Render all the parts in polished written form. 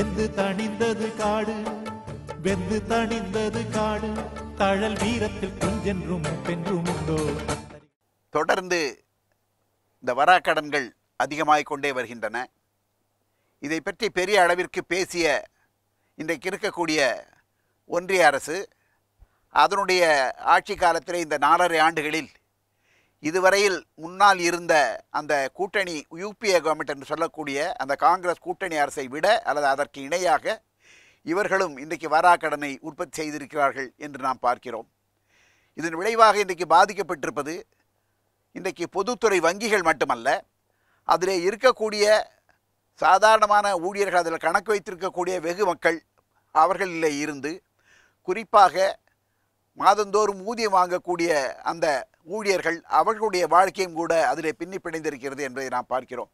வெந்து தணிந்தது காடு, வெந்து தணிந்தது காடு, தழல் வீரத்தில் குஞ்சென்றும் பென்றும் உண்டோ. தொடர்ந்து இந்த வராக்கடன்கள் அதிகமாகிக் கொண்டே வருகின்றன. இதை பற்றி பெரிய அளவிற்கு பேசிய இன்றைக்கு இருக்கக்கூடிய ஒன்றிய அரசு அதனுடைய ஆட்சி காலத்தில் இந்த 4.5 ஆண்டுகளில் இதுவரையில் முன்னால் இருந்த அந்த கூட்டணி யூபிஏ கவர்மெண்ட் என்று சொல்லக்கூடிய அந்த காங்கிரஸ் கூட்டணி அரசை விட அல்லது அதற்கு இணையாக இவர்களும் இன்றைக்கு வராக்கடனை உற்பத்தி செய்திருக்கிறார்கள் என்று நாம் பார்க்கிறோம். இதன் விளைவாக இன்றைக்கு பாதிக்கப்பட்டிருப்பது இன்றைக்கு பொதுத்துறை வங்கிகள் மட்டுமல்ல, அதில் இருக்கக்கூடிய சாதாரணமான ஊழியர்கள், அதில் கணக்கு வைத்திருக்கக்கூடிய வெகு மக்கள், அவர்களில் இருந்து குறிப்பாக மாதந்தோறும் ஊதியம் வாங்கக்கூடிய அந்த ஊழியர்கள், அவர்களுடைய வாழ்க்கையும் கூட அதில் பின்னி பிணைந்திருக்கிறது என்பதை நாம் பார்க்கிறோம்.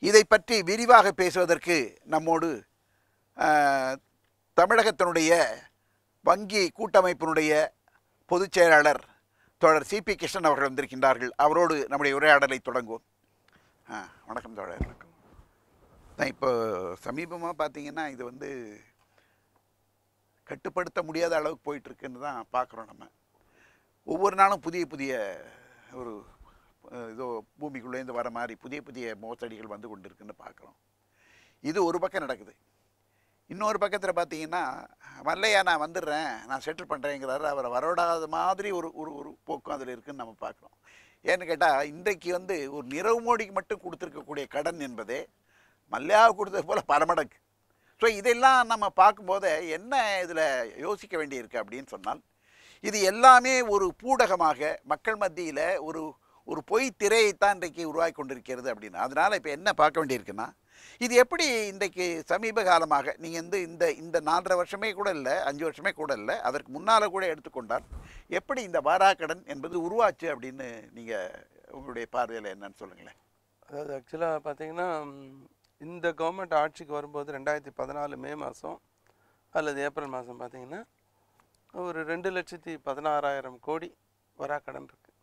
இதை பற்றி விரிவாக பேசுவதற்கு நம்மோடு தமிழகத்தினுடைய வங்கி கூட்டமைப்பினுடைய பொதுச் செயலாளர் தோழர் சிபி கிருஷ்ணன் அவர்கள் வந்திருக்கின்றார்கள். அவரோடு நம்முடைய உரையாடலை தொடங்குவோம். வணக்கம் தோழர். வணக்கம். நான் இப்போ சமீபமாக பார்த்தீங்கன்னா இது கட்டுப்படுத்த முடியாத அளவுக்கு போயிட்டுருக்குன்னு தான் பார்க்குறோம். நம்ம ஒவ்வொரு நாளும் புதிய புதிய ஒரு ஏதோ பூமிக்குள்ளேருந்து வர மாதிரி புதிய புதிய மோசடிகள் வந்து கொண்டு இருக்குன்னு பார்க்குறோம். இது ஒரு பக்கம் நடக்குது. இன்னொரு பக்கத்தில் பார்த்தீங்கன்னா மல்லையா நான் வந்துடுறேன், நான் செட்டில் பண்ணுறேங்கிறாரு. அவரை வரவிடாத மாதிரி ஒரு ஒரு போக்கும் அதில் இருக்குதுன்னு நம்ம பார்க்குறோம். ஏன்னு கேட்டால் இன்றைக்கு ஒரு நிரவ் மோடிக்கு மட்டும் கொடுத்துருக்கக்கூடிய கடன் என்பதே மல்லையாவுக்கு கொடுத்தது போல் பரமடங்கு. ஸோ இதெல்லாம் நம்ம பார்க்கும்போது என்ன இதில் யோசிக்க வேண்டியிருக்கு அப்படின்னு சொன்னால், இது எல்லாமே ஒரு பூடகமாக மக்கள் மத்தியில் ஒரு ஒரு பொய் திரையைத்தான் இன்றைக்கு உருவாக்கி கொண்டிருக்கிறது அப்படின்னு. அதனால் இப்போ என்ன பார்க்க வேண்டியிருக்குன்னா, இது எப்படி இன்றைக்கு சமீப காலமாக நீங்கள் இந்த இந்த 4.5 வருஷமே கூட இல்லை, 5 வருஷமே கூட இல்லை, அதற்கு முன்னால் கூட எடுத்துக்கொண்டால் எப்படி இந்த வாராக்கடன் என்பது உருவாச்சு அப்படின்னு நீங்கள் உங்களுடைய பார்வையில் என்னன்னு சொல்லுங்களேன். அதாவது ஆக்சுவலாக பார்த்தீங்கன்னா, இந்த கவர்மெண்ட் ஆட்சிக்கு வரும்போது 2014 மே மாதம் அல்லது ஏப்ரல் மாதம் பார்த்தீங்கன்னா ஒரு 2,16,000 கோடி வராக்கடன் இருக்குது.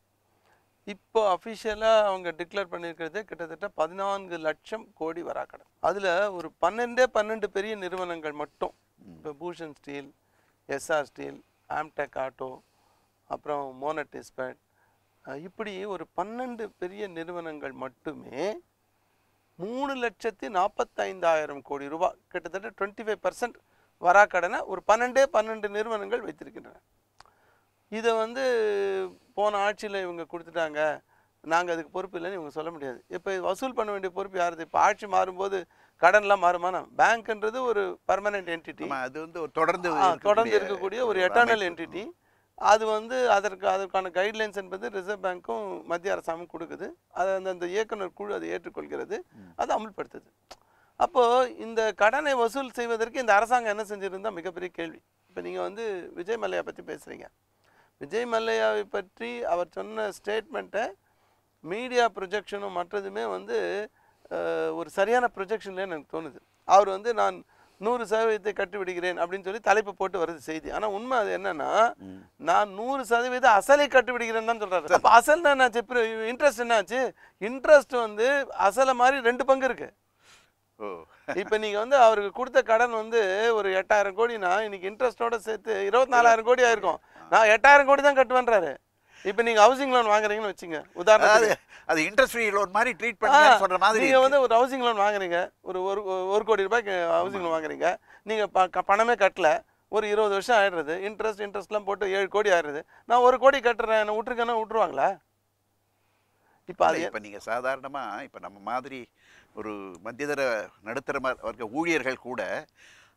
இப்போ அஃபிஷியலாக அவங்க டிக்ளேர் பண்ணியிருக்கிறதே கிட்டத்தட்ட 14 லட்சம் கோடி வராக்கடன். அதில் ஒரு 12 பெரிய நிறுவனங்கள் மட்டும், இப்போ Bhushan steel, Essar steel, Amtek auto, அப்புறம் மோனட் இஸ்பேட், இப்படி ஒரு 12 பெரிய நிறுவனங்கள் மட்டுமே 3,45,000 கோடி ரூபாய், கிட்டத்தட்ட 25% வராக்கடனை ஒரு 12 நிறுவனங்கள் வைத்திருக்கின்றன. இதை போன ஆட்சியில் இவங்க கொடுத்துட்டாங்க, நாங்கள் அதுக்கு பொறுப்பு இல்லைன்னு இவங்க சொல்ல முடியாது. இப்போ வசூல் பண்ண வேண்டிய பொறுப்பு யாருது? இப்போ ஆட்சி மாறும்போது கடன்லாம் மாறுமானா? பேங்க்ன்றது ஒரு பர்மனெண்ட் என்டிட்டி, அது ஒரு தொடர்ந்து இருக்கக்கூடிய ஒரு எட்டர்னல் என்டிட்டி. அது அதற்கான கைட்லைன்ஸ் என்பது ரிசர்வ் பேங்க்கும் மத்திய அரசாங்கம் கொடுக்குது. அது அந்த இயக்குனர் குழு அதை ஏற்றுக்கொள்கிறது, அதை அமுல்படுத்துது. அப்போது இந்த கடனை வசூல் செய்வதற்கு இந்த அரசாங்கம் என்ன செஞ்சுருந்தால் மிகப்பெரிய கேள்வி. இப்போ நீங்கள் விஜய் மல்லையா பற்றி பேசுகிறீங்க. விஜய் மல்லையாவை பற்றி அவர் சொன்ன ஸ்டேட்மெண்ட்டை மீடியா ப்ரொஜெக்ஷனும் மற்றதுமே ஒரு சரியான ப்ரொஜெக்ஷன்லேன்னு எனக்கு தோணுது. அவர் நான் 100% கட்டுவிடுகிறேன் அப்படின்னு சொல்லி தலைப்பு போட்டு வருது செய்தி. ஆனால் உண்மை அது என்னன்னா, நான் 100% அசலை கட்டுவிடுகிறேன்னு தான் சொல்கிறாரு. அப்போ அசல் என்னாச்சு? இன்ட்ரெஸ்ட் என்னாச்சு? இன்ட்ரெஸ்ட் அசலை மாதிரி 2 பங்கு இருக்குது. இப்போ நீங்கள் அவருக்கு கொடுத்த கடன் ஒரு 8,000 கோடினா இன்னைக்கு இன்ட்ரெஸ்டோட சேர்த்து 24,000 கோடி ஆயிருக்கும். நான் 8,000 கோடி தான் கட்டுவேன்றாரு. இப்போ நீங்கள் ஹவுசிங் லோன் வாங்குறீங்கன்னு வச்சுங்க, உதாரணத்துக்கு அது இன்ட்ரெஸ்ட் ஃப்ரீ லோன் மாதிரி ட்ரீட் பண்ணி சொல்கிற மாதிரி. நீங்கள் ஒரு ஹவுசிங் லோன் வாங்குறீங்க, ஒரு 1 கோடி ரூபாய்க்கு ஹவுசிங் லோன் வாங்குறீங்க. நீங்கள் பணமே கட்டல, ஒரு 20 வருஷம் ஆயிடுறது, இன்ட்ரெஸ்ட்லாம் போட்டு 7 கோடி ஆயிடுறது. நான் 1 கோடி கட்டுறேன், என்ன விட்டுருக்கேன்னா விட்டுருவாங்களா? இப்போ நீங்கள் சாதாரணமாக இப்போ நம்ம மாதிரி ஒரு மத்தியதர நடுத்தர வர்க்க ஊழியர்கள் கூட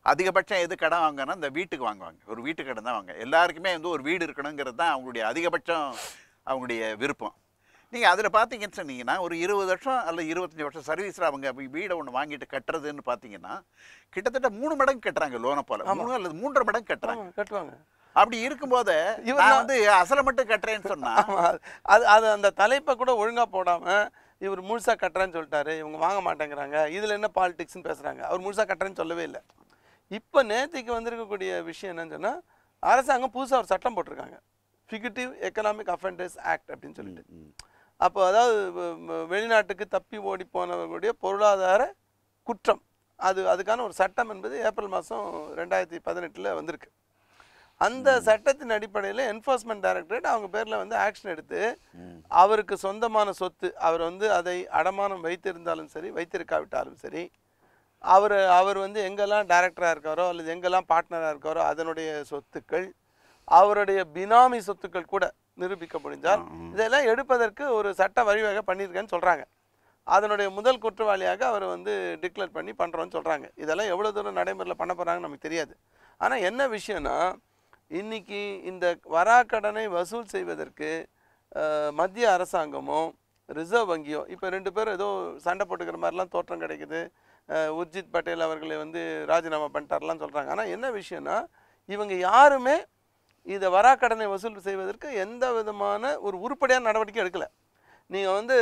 அதிகபட்சம் எது கடன் வாங்கன்னா இந்த வீட்டுக்கு வாங்குவாங்க. ஒரு வீட்டு கடன் தான் வாங்க. எல்லாருக்குமே ஒரு வீடு இருக்கணுங்கிறது தான் அவங்களுடைய அதிகபட்சம், அவங்களுடைய விருப்பம். நீங்கள் அதில் பார்த்தீங்கன்னு சொன்னீங்கன்னா ஒரு 20 வருஷம் அல்லது 25 வருஷம் சர்வீஸில் அவங்க வீடை ஒன்று வாங்கிட்டு கட்டுறதுன்னு பார்த்தீங்கன்னா கிட்டத்தட்ட 3 மடங்கு கட்டுறாங்க லோனை போல். 3 அல்லது 3.5 மடங்கு கட்டுவாங்க. அப்படி இருக்கும்போது இவர் அசலை மட்டும் கட்டுறேன்னு சொன்னா அது அந்த தலைப்பை கூட ஒழுங்கா போடாம இவர் முழுசா கட்டுறேன்னு சொல்லிட்டாரு, இவங்க வாங்க மாட்டேங்கிறாங்க, இதுல என்ன பாலிடிக்ஸ்ன்னு பேசுறாங்க. அவர் முழுசா கட்டுறேன்னு சொல்லவே இல்லை. இப்போ நேற்றுக்கு வந்திருக்கக்கூடிய விஷயம் என்னன்னு சொன்னா, அரசாங்கம் புதுசாக ஒரு சட்டம் போட்டிருக்காங்க, ஃபிகட்டிவ் எக்கனாமிக் அஃபெண்டர்ஸ் ஆக்ட் அப்படின்னு சொல்லிட்டு. அப்போ அதாவது வெளிநாட்டுக்கு தப்பி ஓடி போனவர்களுடைய பொருளாதார குற்றம் அதுக்கான ஒரு சட்டம் என்பது ஏப்ரல் மாதம் 2018 வந்திருக்கு. அந்த சட்டத்தின் அடிப்படையில் என்ஃபோர்ஸ்மெண்ட் டைரக்டரேட் அவங்க பேரில் வந்து ஆக்ஷன் எடுத்து அவருக்கு சொந்தமான சொத்து, அவர் வந்து அதை அடமானம் வைத்திருந்தாலும் சரி வைத்திருக்காவிட்டாலும் சரி, அவர் வந்து எங்கெல்லாம் டைரக்டராக இருக்காரோ அல்லது எங்கெல்லாம் பார்ட்னராக இருக்காரோ அதனுடைய சொத்துக்கள், அவருடைய பினாமி சொத்துக்கள் கூட நிரூபிக்க முடிஞ்சால் இதெல்லாம் எடுப்பதற்கு ஒரு சட்ட வழிவகை பண்ணியிருக்கேன்னு சொல்கிறாங்க. அதனுடைய முதல் குற்றவாளியாக அவர் வந்து டிக்ளேர் பண்ணி பண்ணுறோன்னு சொல்கிறாங்க. இதெல்லாம் எவ்வளோ தூரம் நடைமுறையில் பண்ண போகிறாங்கன்னு நமக்கு தெரியாது. ஆனால் என்ன விஷயம்னா, இன்றைக்கி இந்த வராக்கடனை வசூல் செய்வதற்கு மத்திய அரசாங்கமோ ரிசர்வ் வங்கியோ இப்போ 2 பேரும் ஏதோ சண்டை போட்டுக்கிற மாதிரிலாம் தோற்றம் கிடைக்குது. உர்ஜித் பட்டேல் அவர்களை வந்து ராஜினாமா பண்ணிட்டார்லாம் சொல்கிறாங்க. ஆனால் என்ன விஷயம்னா, இவங்க யாருமே இதை வராக்கடனை வசூல் செய்வதற்கு எந்த விதமான ஒரு உருப்படியான நடவடிக்கை எடுக்கலை. நீங்கள் வந்து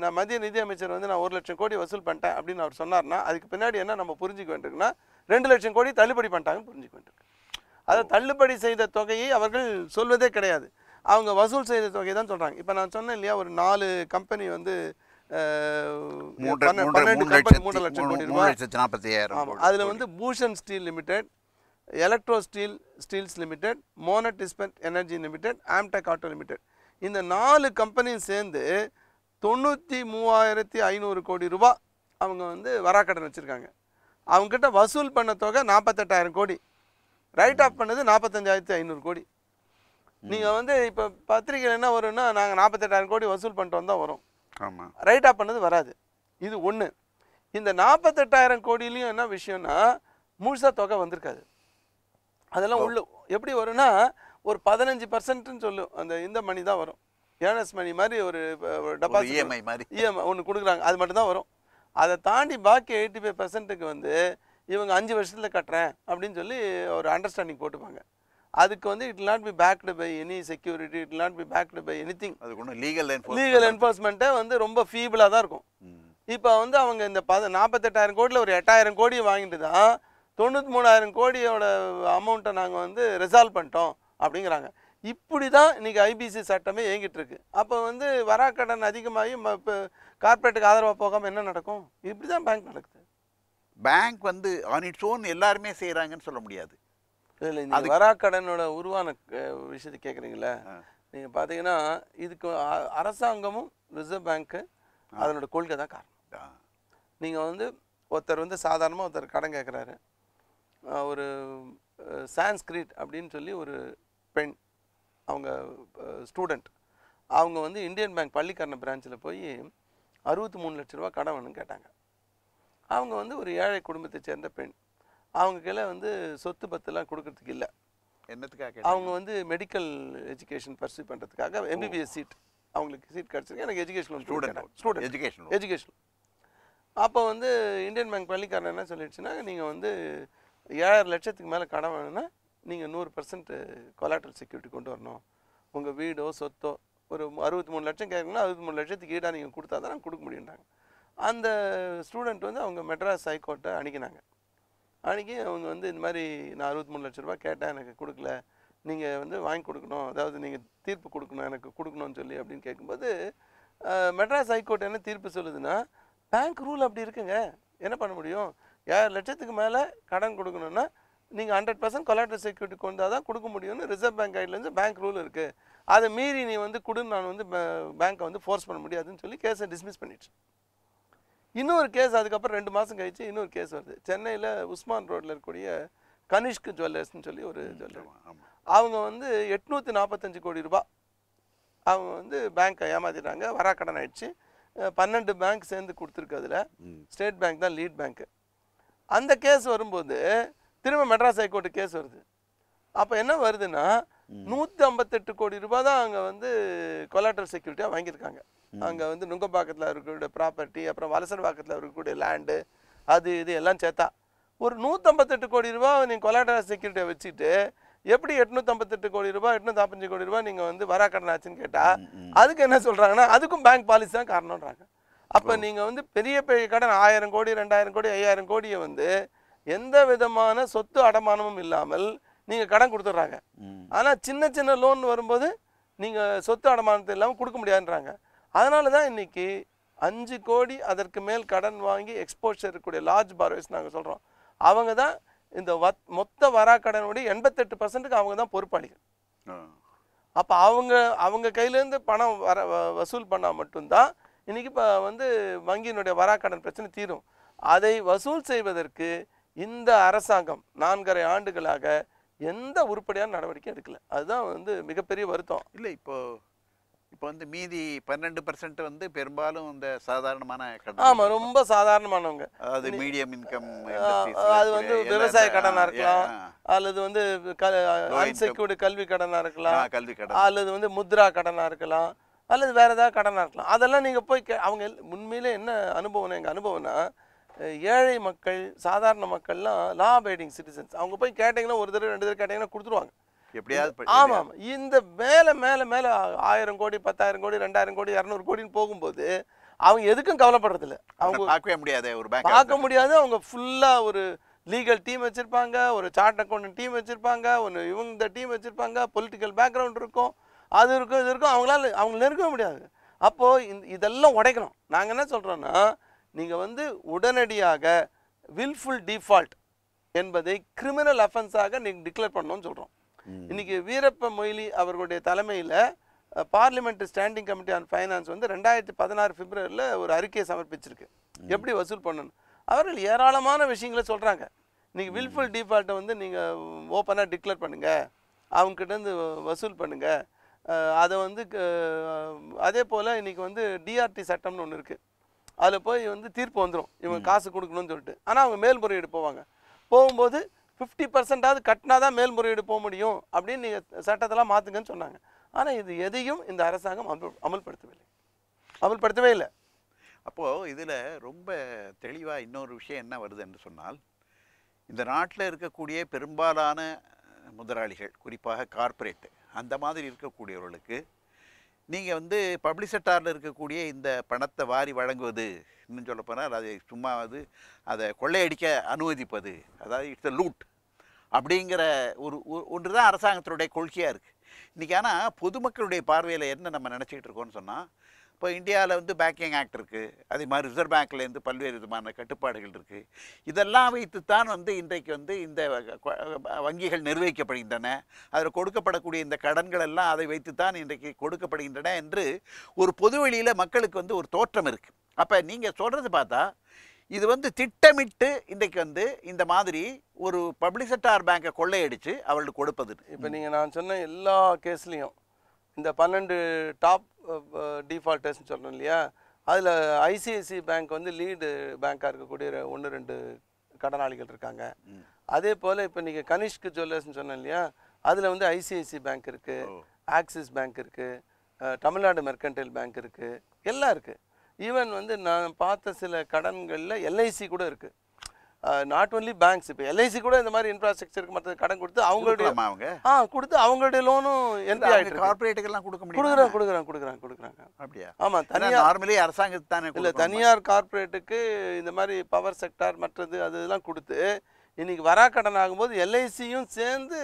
நான் மத்திய நிதி அமைச்சர் வந்து நான் 1 லட்சம் கோடி வசூல் பண்ணிட்டேன் அப்படின்னு அவர் சொன்னார்னா, அதுக்கு பின்னாடி என்ன நம்ம புரிஞ்சிக்க வேண்டியிருக்குன்னா 2 லட்சம் கோடி தள்ளுபடி பண்ணிட்டாங்கன்னு புரிஞ்சிக்க வேண்டியிருக்கு. அதை தள்ளுபடி செய்த தொகையை அவர்கள் சொல்வதே கிடையாது, அவங்க வசூல் செய்த தொகையை தான் சொல்கிறாங்க. இப்போ நான் சொன்னேன் இல்லையா, ஒரு 4 கம்பெனி வந்து 12 கம்பெனி 3 லட்சம் கோடி ரூபாய். அதில் வந்து Bhushan steel limited, electro steels limited, Monnet டிஸ்பென்ட் energy limited, Amtek auto limited, இந்த 4 கம்பெனியும் சேர்ந்து 93,500 கோடி ரூபாய் அவங்க வந்து வராக்கடன் வச்சுருக்காங்க. அவங்ககிட்ட வசூல் பண்ண தொகை 48,000 கோடி, ரைட் ஆஃப் பண்ணது 45,500 கோடி. நீங்கள் வந்து இப்போ பத்திரிகையில் என்ன வரும்னா, நாங்கள் 48,000 கோடி வசூல் பண்ணிட்டு வந்தால் வரும், ரைட் ஆஃப் பண்ணது வராது. இது ஒன்று. இந்த 48,000 கோடியிலையும் என்ன விஷயம்னா, முழுசாக தொகை வந்திருக்காது. அதெல்லாம் உள்ள எப்படி வரும்னா, ஒரு 15% சொல்லும், அந்த இந்த மணி தான் வரும், ஏர்னஸ் மணி மாதிரி ஒரு டெபாசிட் இஎம்ஐ ஒன்று கொடுக்குறாங்க, அது மட்டும்தான் வரும். அதை தாண்டி பாக்கி 85%க்கு வந்து இவங்க 5 வருஷத்தில் கட்டுறேன் அப்படின்னு சொல்லி ஒரு அண்டர்ஸ்டாண்டிங் போட்டுப்பாங்க. அதுக்கு வந்து it will not be backed by any security, it will not be backed by any thing. Legal என்ஃபோர்ஸ்மெண்ட்டே வந்து ரொம்ப ஃபீபிளாக தான் இருக்கும். இப்போ வந்து அவங்க இந்த 48,000 கோடியில் ஒரு 8,000 கோடியை வாங்கிட்டு தான் 93,000 கோடியோட அமௌண்ட்டை நாங்கள் வந்து ரிசால்வ் பண்ணிட்டோம் அப்படிங்கிறாங்க. இப்படி தான் இன்றைக்கி ஐபிசி சட்டமே இயங்கிட்டு இருக்கு. அப்போ வந்து வராக்கடன் அதிகமாகி இப்போ கார்பரேட்டுக்கு ஆதரவாக போகாமல் என்ன நடக்கும்? இப்படி தான் பேங்க் நடக்குது. பேங்க் வந்து ஆன் இட்ஸ் ஓன் எல்லாருமே செய்கிறாங்கன்னு சொல்ல முடியாது. இல்லை, இந்த வராக்கடனோட உருவான விஷயத்தை கேட்குறீங்களே, நீங்கள் பார்த்தீங்கன்னா இதுக்கு அரசாங்கமும் ரிசர்வ் பேங்க்கு அதனோட கொள்கை தான் காரணம். நீங்கள் வந்து ஒருத்தர் வந்து சாதாரணமாக ஒருத்தர் கடன் கேட்குறாரு, ஒரு சான்ஸ்கிரிட் அப்படின்னு சொல்லி ஒரு பெண், அவங்க ஸ்டூடெண்ட், அவங்க வந்து இந்தியன் பேங்க் பள்ளிக்கரணை பிரான்ச்சில் போய் 63 லட்ச ரூபா கடன் வேணும்னு கேட்டாங்க. அவங்க வந்து ஒரு ஏழை குடும்பத்தை சேர்ந்த பெண், அவங்க கீழே வந்து சொத்து பத்துலாம் கொடுக்கறதுக்கு இல்லை. என்னத்துக்காக? அவங்க வந்து மெடிக்கல் எஜுகேஷன் பர்சியூ பண்ணுறதுக்காக எம்பிபிஎஸ் சீட், அவங்களுக்கு சீட் கிடச்சிருக்கு, எனக்கு எஜுகேஷன் எஜுகேஷன். அப்போ வந்து இந்தியன் பேங்க் பள்ளிக்காரன் என்ன சொல்லிடுச்சுன்னா, நீங்கள் வந்து 7,000 லட்சத்துக்கு மேலே கடன் வேணும்னா நீங்கள் 100% கொலாட்ரல் செக்யூரிட்டி கொண்டு வரணும். உங்கள் வீடோ சொத்தோ ஒரு 63 லட்சம் கேட்குங்கன்னா 63 லட்சத்துக்கு ஈடாக நீங்கள் கொடுத்தா தான் நாங்கள் கொடுக்க முடியுன்றாங்க. அந்த ஸ்டூடெண்ட் வந்து அவங்க மெட்ராஸ் ஹைகோர்ட்டை அணுகினாங்க. அன்றைக்கி அவங்க வந்து இந்த மாதிரி நான் 63 லட்ச ரூபா கேட்டேன், எனக்கு கொடுக்கல, நீங்கள் வந்து வாங்கி கொடுக்கணும், அதாவது நீங்கள் தீர்ப்பு கொடுக்கணும், எனக்கு கொடுக்கணும்னு சொல்லி அப்படின்னு கேட்கும்போது மெட்ராஸ் ஹைகோர்ட் என்ன தீர்ப்பு சொல்லுதுன்னா, பேங்க் ரூல் அப்படி இருக்குங்க, என்ன பண்ண முடியும், 7,000 லட்சத்துக்கு மேலே கடன் கொடுக்கணுன்னா நீங்கள் 100% கொலாட்ரல் செக்யூரிட்டி கொண்டு தான் கொடுக்க முடியும்னு ரிசர்வ் பேங்க் கைட்லேருந்து பேங்க் ரூல் இருக்குது, அதை மீறி நீ வந்து கொடுன்னு நான் வந்து பேங்க்கை வந்து ஃபோர்ஸ் பண்ண முடியாதுன்னு சொல்லி கேஸை டிஸ்மிஸ் பண்ணிடுச்சு. இன்னொரு கேஸ் அதுக்கப்புறம் 2 மாதம் கழிச்சு இன்னொரு கேஸ் வருது. சென்னையில் உஸ்மான் ரோட்டில் இருக்கக்கூடிய கனிஷ்க் ஜுவல்லர்ஸ்ன்னு சொல்லி ஒரு ஜுவல்லர், அவங்க வந்து 845 கோடி ரூபாய் அவங்க வந்து பேங்க்கை ஏமாற்றிட்டாங்க, வராக்கடன் ஆயிடுச்சு. 12 பேங்க் சேர்ந்து கொடுத்துருக்கு, அதில் ஸ்டேட் பேங்க் தான் லீட் பேங்க்கு. அந்த கேஸ் வரும்போது திரும்ப மெட்ராஸ் ஹைகோர்ட்டு கேஸ் வருது. அப்போ என்ன வருதுன்னா, 158 கோடி ரூபாய் தான் அங்கே வந்து கொலாட்ரல் செக்யூரிட்டியாக வாங்கியிருக்காங்க. அங்கே வந்து நுங்கம்பாக்கத்தில் இருக்கக்கூடிய ப்ராப்பர்ட்டி, அப்புறம் வலசரவாக்கத்தில் இருக்கக்கூடிய லேண்டு, அது இது எல்லாம் சேர்த்தா ஒரு 158 கோடி ரூபாய் நீங்கள் கொலாட்ரல் செக்யூரிட்டியை வச்சுட்டு எப்படி 858 கோடி ரூபாய் 845 கோடி ரூபாய் நீங்கள் வந்து வராக்கடன் ஆச்சுன்னு கேட்டால் அதுக்கு என்ன சொல்கிறாங்கன்னா, அதுக்கும் பேங்க் பாலிசி தான் காரணம்ன்றாங்க. அப்போ நீங்கள் வந்து பெரிய பெரிய கடன் 1000 கோடி 2000 கோடி 5000 கோடியை வந்து எந்த விதமான சொத்து அடமானமும் இல்லாமல் நீங்கள் கடன் கொடுத்துட்றாங்க. ஆனால் சின்ன சின்ன லோன் வரும்போது நீங்கள் சொத்து அடமானத்தை இல்லாமல் கொடுக்க முடியாதுன்றாங்க. அதனால தான் இன்றைக்கி 5 கோடி அதற்கு மேல் கடன் வாங்கி எக்ஸ்போஷர் இருக்கக்கூடிய லார்ஜ் பாரோவர்ஸ் நாங்கள் சொல்கிறோம். அவங்க தான் இந்த மொத்த வராக்கடனுடைய 88%க்கு அவங்க தான் பொறுப்பாளிகள். அப்போ அவங்க கையிலேருந்து பணம் வசூல் பண்ணால் மட்டும்தான் இன்றைக்கி இப்போ வந்து வங்கியினுடைய வராக்கடன் பிரச்சனை தீரும். அதை வசூல் செய்வதற்கு இந்த அரசாங்கம் 4.5 ஆண்டுகளாக எந்த உருப்படியான நடவடிக்கையும் எடுக்கல. அதுதான் வந்து மிகப்பெரிய வருத்தம். இல்லை இப்போ வந்து மீதி 12% வந்து பெரும்பாலும் இந்த சாதாரணமான கடன். ஆமாம், ரொம்ப சாதாரணமானவங்க. அதாவது மீடியம் இன்கம், அது வந்து விவசாய கடனாக இருக்கலாம், அல்லது வந்து அன்செக்யூர்டு கல்வி கடனாக இருக்கலாம், கல்வி கடன், அல்லது வந்து முத்ரா கடனாக இருக்கலாம், அல்லது வேறு ஏதாவது கடனாக இருக்கலாம். அதெல்லாம் நீங்கள் போய் அவங்க உண்மையிலே என்ன அனுபவம், எங்கள் அனுபவம்னா ஏழை மக்கள் சாதாரண மக்கள்லாம் லா அபைடிங் சிட்டிசன்ஸ். அவங்க போய் கேட்டிங்கன்னா ஒரு தடவை 2 தடவை கேட்டிங்கன்னா கொடுத்துருவாங்க எப்படியாவது. ஆமாம், இந்த மேலே மேலே மேலே 1000 கோடி 10,000 கோடி 2000 கோடி 200 கோடின்னு போகும்போது அவங்க எதுக்கும் கவலைப்படுறதில்ல. அவங்க பார்க்கவே முடியாது, ஒரு பேங்க் பார்க்க முடியாது. அவங்க ஃபுல்லாக ஒரு லீகல் டீம் வச்சுருப்பாங்க, ஒரு சார்ட் அக்கௌண்ட் டீம் வச்சுருப்பாங்க, இவங்க டீம் வச்சுருப்பாங்க, பொலிட்டிக்கல் பேக்ரவுண்ட் இருக்கும், அது இருக்கும் இது இருக்கும். அவங்க நெருக்கவே முடியாது. அப்போது இதெல்லாம் உடைக்கணும். நாங்கள் என்ன சொல்கிறோன்னா, நீங்கள் வந்து உடனடியாக வில்ஃபுல் டிஃபால்ட் என்பதை கிரிமினல் அஃபென்ஸாக நீங்கள் டிக்ளேர் பண்ணணும்னு சொல்கிறோம். இன்றைக்கி வீரப்ப மொய்லி அவர்களுடைய தலைமையில் parliament standing committee on finance வந்து 2016 பிப்ரவரியில் ஒரு அறிக்கையை சமர்ப்பிச்சிருக்கு, எப்படி வசூல் பண்ணணும். அவர்கள் ஏராளமான விஷயங்களை சொல்கிறாங்க. இன்றைக்கி வில்ஃபுல் டிஃபால்ட்டை வந்து நீங்கள் ஓப்பனாக டிக்ளேர் பண்ணுங்கள், அவங்ககிட்டேருந்து வசூல் பண்ணுங்கள். அதை வந்து அதே போல் இன்றைக்கி வந்து டிஆர்டி சட்டம்னு ஒன்று இருக்குது, அதில் போய் வந்து தீர்ப்பு வந்துடும் இவங்க காசு கொடுக்கணும்னு சொல்லிட்டு. ஆனால் அவங்க மேல்முறையீடு போகும்போது 50% கட்டினா தான் மேல்முறையீடு போக முடியும் அப்படின்னு நீங்கள் சட்டத்தெல்லாம் மாற்றுங்கன்னு சொன்னாங்க. ஆனால் இது எதையும் இந்த அரசாங்கம் அமல்படுத்தவே இல்லை. அப்போது இதில் ரொம்ப தெளிவாக இன்னொரு விஷயம் என்ன வருது என்று சொன்னால், இந்த நாட்டில் இருக்கக்கூடிய பெரும்பாலான முதலாளிகள், குறிப்பாக கார்ப்பரேட் அந்த மாதிரி இருக்கக்கூடியவர்களுக்கு நீங்கள் வந்து பப்ளிக் செக்டாரில் இருக்கக்கூடிய இந்த பணத்தை வாரி வழங்குவது, இன்னும் சொல்ல போனால் அதை சும்மா அதை கொள்ளையடிக்க அனுமதிப்பது, அதாவது இட்ஸ் அ லூட் அப்படிங்கிற ஒன்று தான் அரசாங்கத்தினுடைய கொள்கையாக இருக்குது இன்றைக்கி. ஆனால் பொதுமக்களுடைய பார்வையில் என்ன நம்ம நினச்சிக்கிட்டு இருக்கோம்னு சொன்னால், இப்போ இந்தியாவில் வந்து பேங்கிங் ஆக்ட் இருக்குது, அதே மாதிரி ரிசர்வ் பேங்க்லேருந்து பல்வேறு விதமான கட்டுப்பாடுகள் இருக்குது. இதெல்லாம் வைத்துத்தான் வந்து இன்றைக்கு வந்து இந்த வங்கிகள் நிர்வகிக்கப்படுகின்றன, அதில் கொடுக்கப்படக்கூடிய இந்த கடன்கள் எல்லாம் அதை வைத்துத்தான் இன்றைக்கு கொடுக்கப்படுகின்றன என்று ஒரு பொதுவெளியில் மக்களுக்கு வந்து ஒரு தோற்றம் இருக்குது. அப்போ நீங்கள் சொல்கிறது பார்த்தா இது வந்து திட்டமிட்டு இன்றைக்கு வந்து இந்த மாதிரி ஒரு பப்ளிக் செக்டார் பேங்கை கொள்ளையடித்து அவர்களுக்கு கொடுப்பது. இப்போ நீங்கள் நான் சொன்ன எல்லா கேஸ்லேயும் இந்த 12 டாப் டிஃபால்ட்டர்ஸ்னு சொல்கிறோம் இல்லையா, அதில் ஐசிஐசிஐ பேங்க் வந்து லீடு பேங்காக இருக்கக்கூடிய 1-2 கடனாளிகள் இருக்காங்க. அதே போல் இப்போ நீங்கள் கனிஷ்க் ஜுவல்லர்ஸ்னு சொன்னோம் இல்லையா, அதில் வந்து ஐசிஐசிஐ பேங்க் இருக்குது, ஆக்சிஸ் பேங்க் இருக்குது, தமிழ்நாடு மெர்கன்டைல் பேங்க் இருக்குது, எல்லாம் இருக்குது. ஈவன் வந்து நான் பார்த்த சில கடன்களில் எல்ஐசி கூட இருக்குது. நாட் ஒன்லி பேங்க்ஸ், இப்போ எல்ஐசி கூட இந்த மாதிரி இன்ஃப்ராஸ்ட்ரக்சருக்கு மற்ற கடன் கொடுத்து அவங்களுடைய அவங்களுடைய லோனும் என்பி ஆகிட்டு கார்பரேட்டுக்கெல்லாம் கொடுக்குறாங்க. அப்படியா? ஆமாம், தனியார் நார்மலி அரசாங்கத்துக்கு தானே இல்லை, தனியார் கார்பரேட்டுக்கு இந்த மாதிரி பவர் செக்டார் மற்றது அது இதெல்லாம் கொடுத்து இன்றைக்கி வராக்கடன் ஆகும்போது எல்ஐசியும் சேர்ந்து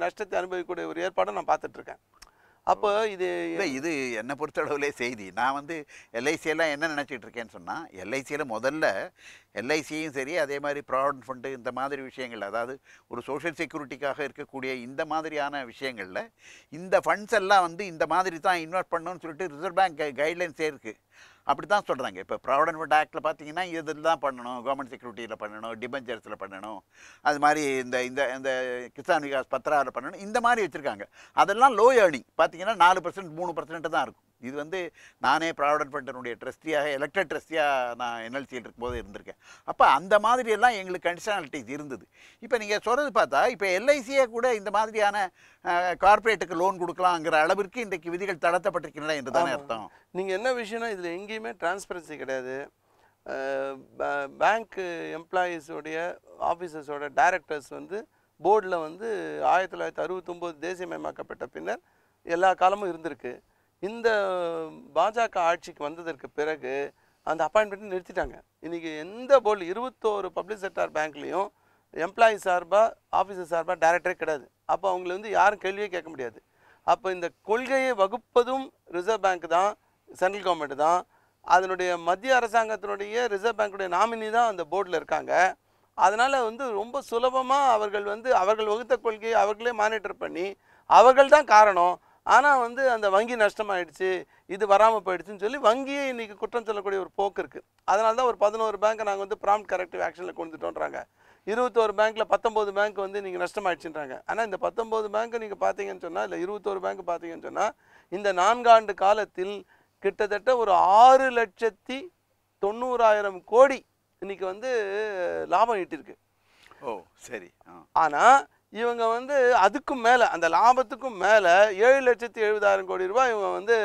நஷ்டத்தை அனுபவிக்கக்கூடிய ஒரு ஏற்பாடும் நான் பார்த்துட்ருக்கேன். அப்போ இது என்னை பொறுத்தளவுலே செய்தி. நான் வந்து எல்ஐசியெல்லாம் என்ன நினச்சிட்டு இருக்கேன்னு சொன்னால், எல்ஐசியில் முதல்ல எல்ஐசியும் சரி, அதே மாதிரி ப்ராவிடன்ட் ஃபண்டு இந்த மாதிரி விஷயங்கள், அதாவது ஒரு சோஷியல் செக்யூரிட்டிக்காக இருக்கக்கூடிய இந்த மாதிரியான விஷயங்களில் இந்த ஃபண்ட்ஸ் எல்லாம் வந்து இந்த மாதிரி தான் இன்வெஸ்ட் பண்ணணும்னு சொல்லிட்டு ரிசர்வ் பேங்க் கைட்லைன்ஸே இருக்குது. அப்படி தான் சொல்கிறாங்க. இப்போ ப்ராவிடன்ட் ஃபண்ட் ஆக்டில் பார்த்தீங்கன்னா இதில் தான் பண்ணணும், கவர்மெண்ட் செக்யூரிட்டியில் பண்ணணும், டிபெஞ்சர்ஸில் பண்ணணும், அது மாதிரி இந்த இந்த இந்த கிசான் விகாஸ் பத்ராவில் பண்ணணும், இந்த மாதிரி வச்சுருக்காங்க. அதெல்லாம் லோ ஏர்னிங் பார்த்தீங்கன்னா 4% 3% தான் இருக்கும். இது வந்து நானே ப்ராவிடன்ட் ஃபண்டினுடைய ட்ரஸ்டியாக, எலெக்டட் ட்ரஸ்டியாக நான் என்எல்சியில் இருக்கும்போது இருந்திருக்கேன். அப்போ அந்த மாதிரியெல்லாம் எங்களுக்கு கண்டிஷனாலிட்டிஸ் இருந்தது. இப்போ நீங்கள் சொல்கிறது பார்த்தா இப்போ எல்ஐசியை கூட இந்த மாதிரியான கார்பரேட்டுக்கு லோன் கொடுக்கலாங்கிற அளவிற்கு இன்றைக்கு விதிகள் தளர்த்தப்பட்டிருக்கின்றன என்று தானே அர்த்தம். நீங்கள் என்ன விஷயம்னா, இதில் எங்கேயுமே டிரான்ஸ்பரன்சி கிடையாது. பேங்க் எம்ப்ளாயீஸோடைய ஆஃபீஸர்ஸோட டைரக்டர்ஸ் வந்து போர்டில் வந்து 1969 தேசியமயமாக்கப்பட்ட பின்னர் எல்லா காலமும் இருந்திருக்கு. இந்த பாஜக ஆட்சிக்கு வந்ததற்கு பிறகு அந்த அப்பாயின்மெண்ட்டை நிறுத்திட்டாங்க. இன்றைக்கி எந்த போர்டில் 21 பப்ளிக் செக்டார் பேங்க்லேயும் எம்ப்ளாயி சார்பாக ஆஃபீஸர் சார்பாக டைரக்டரே கிடையாது. அப்போ அவங்கள வந்து யாரும் கேள்வியே கேட்க முடியாது. அப்போ இந்த கொள்கையை வகுப்பதும் ரிசர்வ் பேங்க் தான், சென்ட்ரல் கவர்மெண்ட் தான். அதனுடைய மத்திய அரசாங்கத்தினுடைய ரிசர்வ் பேங்குடைய நாமினி தான் அந்த போர்டில் இருக்காங்க. அதனால் வந்து ரொம்ப சுலபமாக அவர்கள் வந்து அவர்கள் வகுத்த கொள்கையை அவர்களே மானிட்டர் பண்ணி அவர்கள் தான் காரணம், ஆனால் வந்து அந்த வங்கி நஷ்டமாயிடுச்சு, இது வராமல் போயிடுச்சுன்னு சொல்லி வங்கியை இன்றைக்கி குற்றம் சொல்லக்கூடிய ஒரு போக்கு இருக்குது. அதனால தான் ஒரு 11 பேங்க்கை நாங்கள் வந்து ப்ராம்ப்ட் கரெக்டிவ் ஆக்ஷனில் கொண்டுட்டோன்றாங்க. 21 பேங்க்கில் 19 பேங்க் வந்து நீங்கள் நஷ்டமாயிடுச்சுன்றாங்க. ஆனால் இந்த 19 பேங்க்கு நீங்கள் பார்த்தீங்கன்னு சொன்னால், இல்லை 21 பேங்க் பார்த்தீங்கன்னு சொன்னால், இந்த 4 ஆண்டு காலத்தில் கிட்டத்தட்ட ஒரு 6,90,000 கோடி இன்னைக்கு வந்து லாபம் ஈட்டிருக்கு. ஓ சரி. ஆனால் இவங்க வந்து அதுக்கும் மேலே, அந்த லாபத்துக்கும் மேலே 7,70,000 கோடி ரூபாய் இவங்க வந்து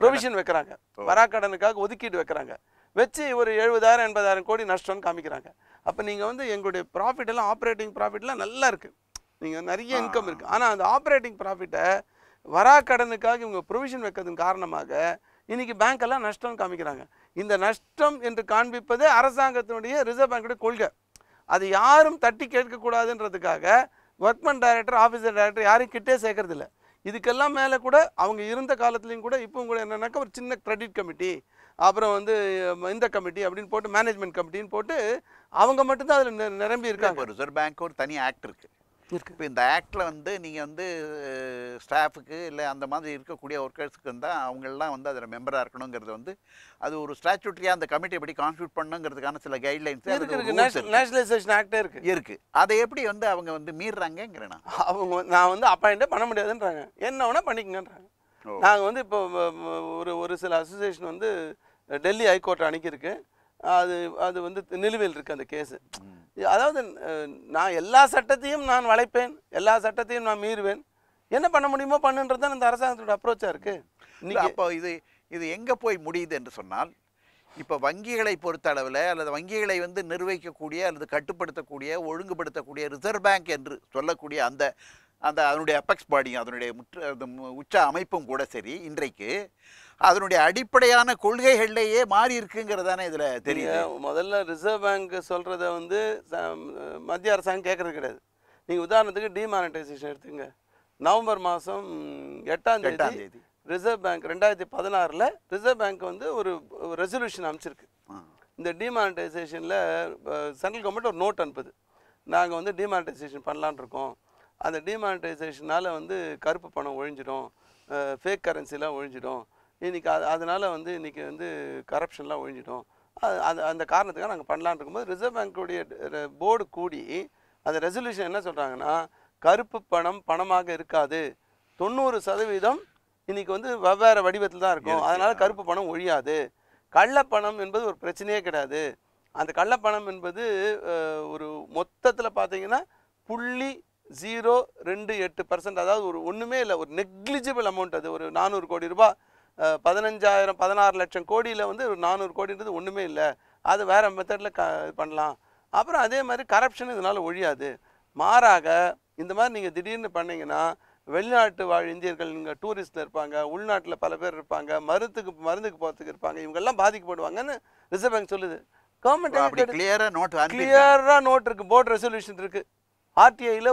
ப்ரொவிஷன் வைக்கிறாங்க, வராக்கடனுக்காக ஒதுக்கீடு வைக்கிறாங்க. வச்சு ஒரு 70,000-80,000 கோடி நஷ்டம்னு காமிக்கிறாங்க. அப்போ நீங்கள் வந்து எங்களுடைய ப்ராஃபிட் எல்லாம், ஆப்ரேட்டிங் ப்ராஃபிட்லாம் நல்லா இருக்குது, நீங்கள் நிறைய இன்கம் இருக்குது. ஆனால் அந்த ஆப்ரேட்டிங் ப்ராஃபிட்டை வராக்கடனுக்காக இவங்க ப்ரொவிஷன் வைக்கிறதுக்கு காரணமாக இன்றைக்கி பேங்க்கெல்லாம் நஷ்டம்னு காமிக்கிறாங்க. இந்த நஷ்டம் என்று காண்பிப்பதே அரசாங்கத்தினுடைய ரிசர்வ் பேங்குடைய கொள்கை. அது யாரும் தட்டி கேட்கக்கூடாதுன்றதுக்காக ஒர்க்மன் டைரக்டர், ஆஃபீஸர் டைரக்டர் யாரையும் கிட்டே சேர்க்கறது இல்லை. இதுக்கெல்லாம் மேலே கூட அவங்க இருந்த காலத்துலேயும் கூட இப்பவும் கூட என்னன்னாக்கா ஒரு சின்ன கிரெடிட் கமிட்டி, அப்புறம் வந்து இந்த கமிட்டி அப்படின்னு போட்டு மேனேஜ்மெண்ட் கமிட்டின்னு போட்டு அவங்க மட்டும்தான் அதில் நிரம்பி இருக்காங்க. ரிசர்வ் பேங்க் ஒரு தனி ஆக்ட் இருக்குது. இப்போ இந்த ஆக்டில் வந்து நீங்கள் வந்து ஸ்டாஃபுக்கு இல்லை அந்த மாதிரி இருக்கக்கூடிய ஒர்க்கர்ஸுக்கு இருந்தால் அவங்கெல்லாம் வந்து அதில் மெம்பராக இருக்கணுங்கிறது வந்து அது ஒரு ஸ்டாச்சுட்டரியாக அந்த கமிட்டியை படி கான்ஸ்டியூட் பண்ணணுங்கிறதுக்கான சில கைட்லைன்ஸ் நேஷனலைசேஷன் ஆக்டே இருக்குது. அதை எப்படி வந்து அவங்க வந்து மீறுறாங்கிறேன் அவங்க. நான் வந்து அப்பாயிண்டே பண்ண முடியாதுன்றாங்க, என்ன வேணால் பண்ணிக்கங்கன்றாங்க. நாங்கள் வந்து இப்போ ஒரு சில அசோசியேஷன் வந்து டெல்லி ஹைகோர்ட் அணுகியிருக்கு. அது வந்து நிலுவையில் இருக்குது அந்த கேஸு. அதாவது நான் எல்லா சட்டத்தையும் நான் வளைப்பேன், எல்லா சட்டத்தையும் நான் மீறுவேன், என்ன பண்ண முடியுமோ பண்ணுன்றது தான் இந்த அரசாங்கத்தோட அப்ரோச்சாக இருக்குது. அப்போ இது எங்கே போய் முடியுது என்று சொன்னால், இப்போ வங்கிகளை பொறுத்த அளவில் அல்லது வங்கிகளை வந்து நிர்வகிக்கக்கூடிய அல்லது கட்டுப்படுத்தக்கூடிய ஒழுங்குபடுத்தக்கூடிய ரிசர்வ் பேங்க் என்று சொல்லக்கூடிய அந்த அதனுடைய அபெக்ஸ் பாடி, அதனுடைய உச்ச அமைப்பும் கூட சரி, இன்றைக்கு அதனுடைய அடிப்படையான கொள்கைகள்லேயே மாறி இருக்குங்கிறதானே இதில் தெரியும். முதல்ல ரிசர்வ் பேங்க் சொல்கிறத வந்து மத்திய அரசாங்கம் கேட்குறது கிடையாது. நீங்கள் உதாரணத்துக்கு டிமானிட்டைசேஷன் எடுத்துங்க. நவம்பர் மாதம் 8ஆம் தேதி ரிசர்வ் பேங்க் 2016 ரிசர்வ் பேங்க் வந்து ஒரு ரெசல்யூஷன் அமைச்சிருக்கு. இந்த டிமானிட்டைசேஷனில் சென்ட்ரல் கவர்மெண்ட் ஒரு நோட் அனுப்புது, நாங்கள் வந்து டிமானிட்டைசேஷன் பண்ணலான் இருக்கோம், அந்த டிமானிட்டைசேஷனால் வந்து கருப்பு பணம் ஒழிஞ்சிடும், ஃபேக் கரன்சிலாம் ஒழிஞ்சிடும், இன்றைக்கி அதனால் வந்து இன்றைக்கி வந்து கரப்ஷன்லாம் ஒழிஞ்சிடும், அந்த காரணத்துக்காக நாங்கள் பண்ணலான் இருக்கும்போது ரிசர்வ் பேங்க்குடைய போர்டு கூடி அந்த ரெசல்யூஷன் என்ன சொல்கிறாங்கன்னா, கருப்பு பணம் பணமாக இருக்காது, 90% இன்றைக்கி வந்து வெவ்வேறு வடிவத்தில் தான் இருக்கும், அதனால் கருப்பு பணம் ஒழியாது, கள்ளப்பணம் என்பது ஒரு பிரச்சனையே கிடையாது, அந்த கள்ளப்பணம் என்பது ஒரு மொத்தத்தில் பார்த்தீங்கன்னா 0.028%, அதாவது ஒரு ஒன்றுமே இல்லை, ஒரு நெக்லிஜிபிள் அமௌண்ட். அது ஒரு 400 கோடி ரூபாய், 16 லட்சம் கோடியில் வந்து ஒரு 400 கோடின்றது ஒன்றுமே இல்லை, அது வேறு மெத்தடில் பண்ணலாம். அப்புறம் அதே மாதிரி கரப்ஷன் இதனால் ஒழியாது. மாறாக இந்த மாதிரி நீங்கள் திடீர்னு பண்ணிங்கன்னா வெளிநாட்டு வாழ் இந்தியர்கள் இங்கே டூரிஸ்ட்டில் இருப்பாங்க, உள்நாட்டில் பல பேர் இருப்பாங்க, மருந்துக்கு போகிறதுக்கு இருப்பாங்க, இவங்கெல்லாம் பாதிக்கப்படுவாங்கன்னு ரிசர்வ் பேங்க் சொல்லுது. கவர்மெண்ட் கிளியராக நோட் இருக்குது, போர்டு ரெசல்யூஷன் இருக்குது. ஆர்டிஐயில்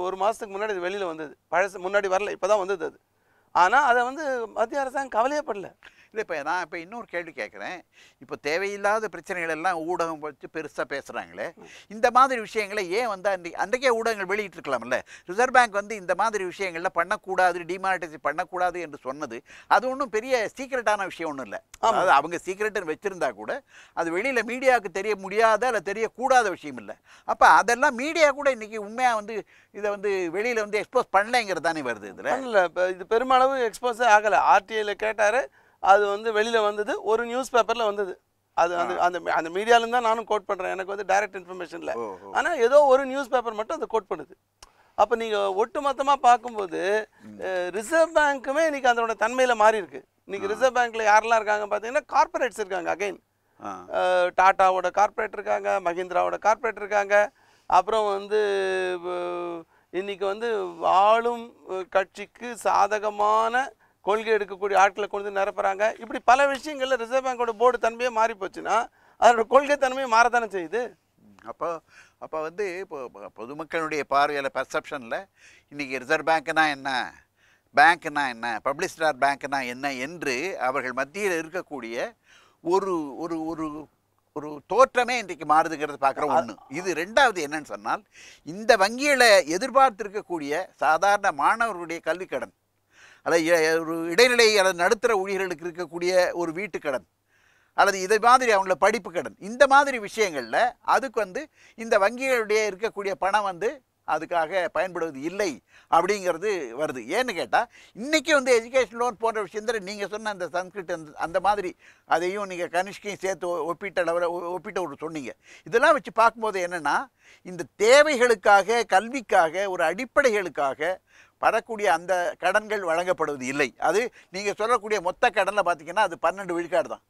ஒரு மாதத்துக்கு முன்னாடி இது வெளியில் வந்தது, பழசு முன்னாடி வரல, இப்போ தான் வந்தது அது. ஆனால் அதை வந்து மத்திய அரசாங்கம் கவலையப்படலை. இல்லை, நான் இன்னொரு கேள்வி கேட்குறேன். இப்போ தேவையில்லாத பிரச்சனைகள் எல்லாம் ஊடகம் வச்சு பெருசாக பேசுகிறாங்களே, இந்த மாதிரி விஷயங்களை ஏன் வந்து அன்றைக்கே ஊடகங்கள் வெளியிட்டிருக்கலாம்ல? ரிசர்வ் பேங்க் வந்து இந்த மாதிரி விஷயங்களில் பண்ணக்கூடாது, டிமானிட்டைசேஷன் பண்ணக்கூடாது என்று சொன்னது அது ஒன்றும் பெரிய சீக்ரெட்டான விஷயம் ஒன்றும் இல்லை. அதாவது அவங்க சீக்ரெட்டுன்னு வச்சுருந்தா கூட அது வெளியில் மீடியாவுக்கு தெரிய முடியாத அல்ல தெரியக்கூடாத விஷயம் இல்லை. அப்போ அதெல்லாம் மீடியா கூட இன்றைக்கி உண்மையாக வந்து இதை வந்து வெளியில் வந்து எக்ஸ்போஸ் பண்ணலைங்கிறது தானே வருது. இதில் இல்லை, இப்போ இது பெருமளவு எக்ஸ்போஸே ஆகலை. ஆர்டிஐயில் கேட்டார், அது வந்து வெளியில் வந்தது, ஒரு நியூஸ் பேப்பரில் வந்தது. அது அந்த மீடியாவிலேருந்து தான் நானும் கோட் பண்ணுறேன், எனக்கு வந்து டைரக்ட் இன்ஃபர்மேஷன் இல்லை. ஆனால் ஏதோ ஒரு நியூஸ் பேப்பர் மட்டும் அதை கோட் பண்ணுது. அப்போ நீங்கள் ஒட்டுமொத்தமாக பார்க்கும்போது ரிசர்வ் பேங்க்குமே இன்றைக்கி அதோட தன்மையில் மாறி இருக்கு. இன்றைக்கி ரிசர்வ் பேங்க்கில் யாரெல்லாம் இருக்காங்க பார்த்தீங்கன்னா, கார்பரேட்ஸ் இருக்காங்க. அகைன் டாட்டாவோட கார்பரேட் இருக்காங்க, மஹிந்திராவோட கார்பரேட் இருக்காங்க, அப்புறம் வந்து இன்றைக்கி வந்து ஆளும் கட்சிக்கு சாதகமான கொள்கை எடுக்கக்கூடிய ஆட்களை கொண்டு நிரப்புறாங்க. இப்படி பல விஷயங்கள்ல ரிசர்வ் பேங்கோட போர்டு தன்மையே மாறி போச்சுன்னா அதோட கொள்கை தன்மையை மாறத்தானே செய்யுது. அப்போ வந்து இப்போ பொதுமக்களுடைய பார்வையில் பெர்செப்ஷனில் இன்றைக்கி ரிசர்வ் பேங்க்னா என்ன, பேங்க்னா என்ன, பப்ளிசிட்டார் பேங்க்னா என்ன என்று அவர்கள் மத்தியில் இருக்கக்கூடிய ஒரு ஒரு ஒரு ஒரு தோற்றமே இன்றைக்கு மாறுதுங்கிறது பார்க்குறோம் ஒன்று. இது ரெண்டாவது என்னன்னு சொன்னால், இந்த வங்கிகளை எதிர்பார்த்திருக்கக்கூடிய சாதாரண மாணவர்களுடைய கல்விக்கடன், அல்லது ஒரு இடைநிலை அல்லது நடுத்தர ஊழியர்களுக்கு இருக்கக்கூடிய ஒரு வீட்டுக்கடன், அல்லது இதை மாதிரி அவங்கள படிப்பு கடன், இந்த மாதிரி விஷயங்களில் அதுக்கு இந்த வங்கிகளுடைய இருக்கக்கூடிய பணம் அதுக்காக பயன்படுவது இல்லை அப்படிங்கிறது வருது. ஏன்னு கேட்டால், இன்றைக்கி எஜுகேஷன் லோன் போன்ற விஷயத்தில் நீங்கள் சொன்ன அந்த சன்ஸ்கிரிட் அந்த மாதிரி அதையும் நீங்கள் கனிஷ்கையும் சேர்த்து ஒப்பிட்ட ஒரு சொன்னீங்க. இதெல்லாம் வச்சு பார்க்கும்போது என்னென்னா, இந்த தேவைகளுக்காக, கல்விக்காக, ஒரு அடிப்படைகளுக்காக வரக்கூடிய அந்த கடன்கள் வழங்கப்படுவது இல்லை. அது நீங்கள் சொல்லக்கூடிய மொத்த கடனில் பார்த்தீங்கன்னா அது 12 விழுக்காடு தான்.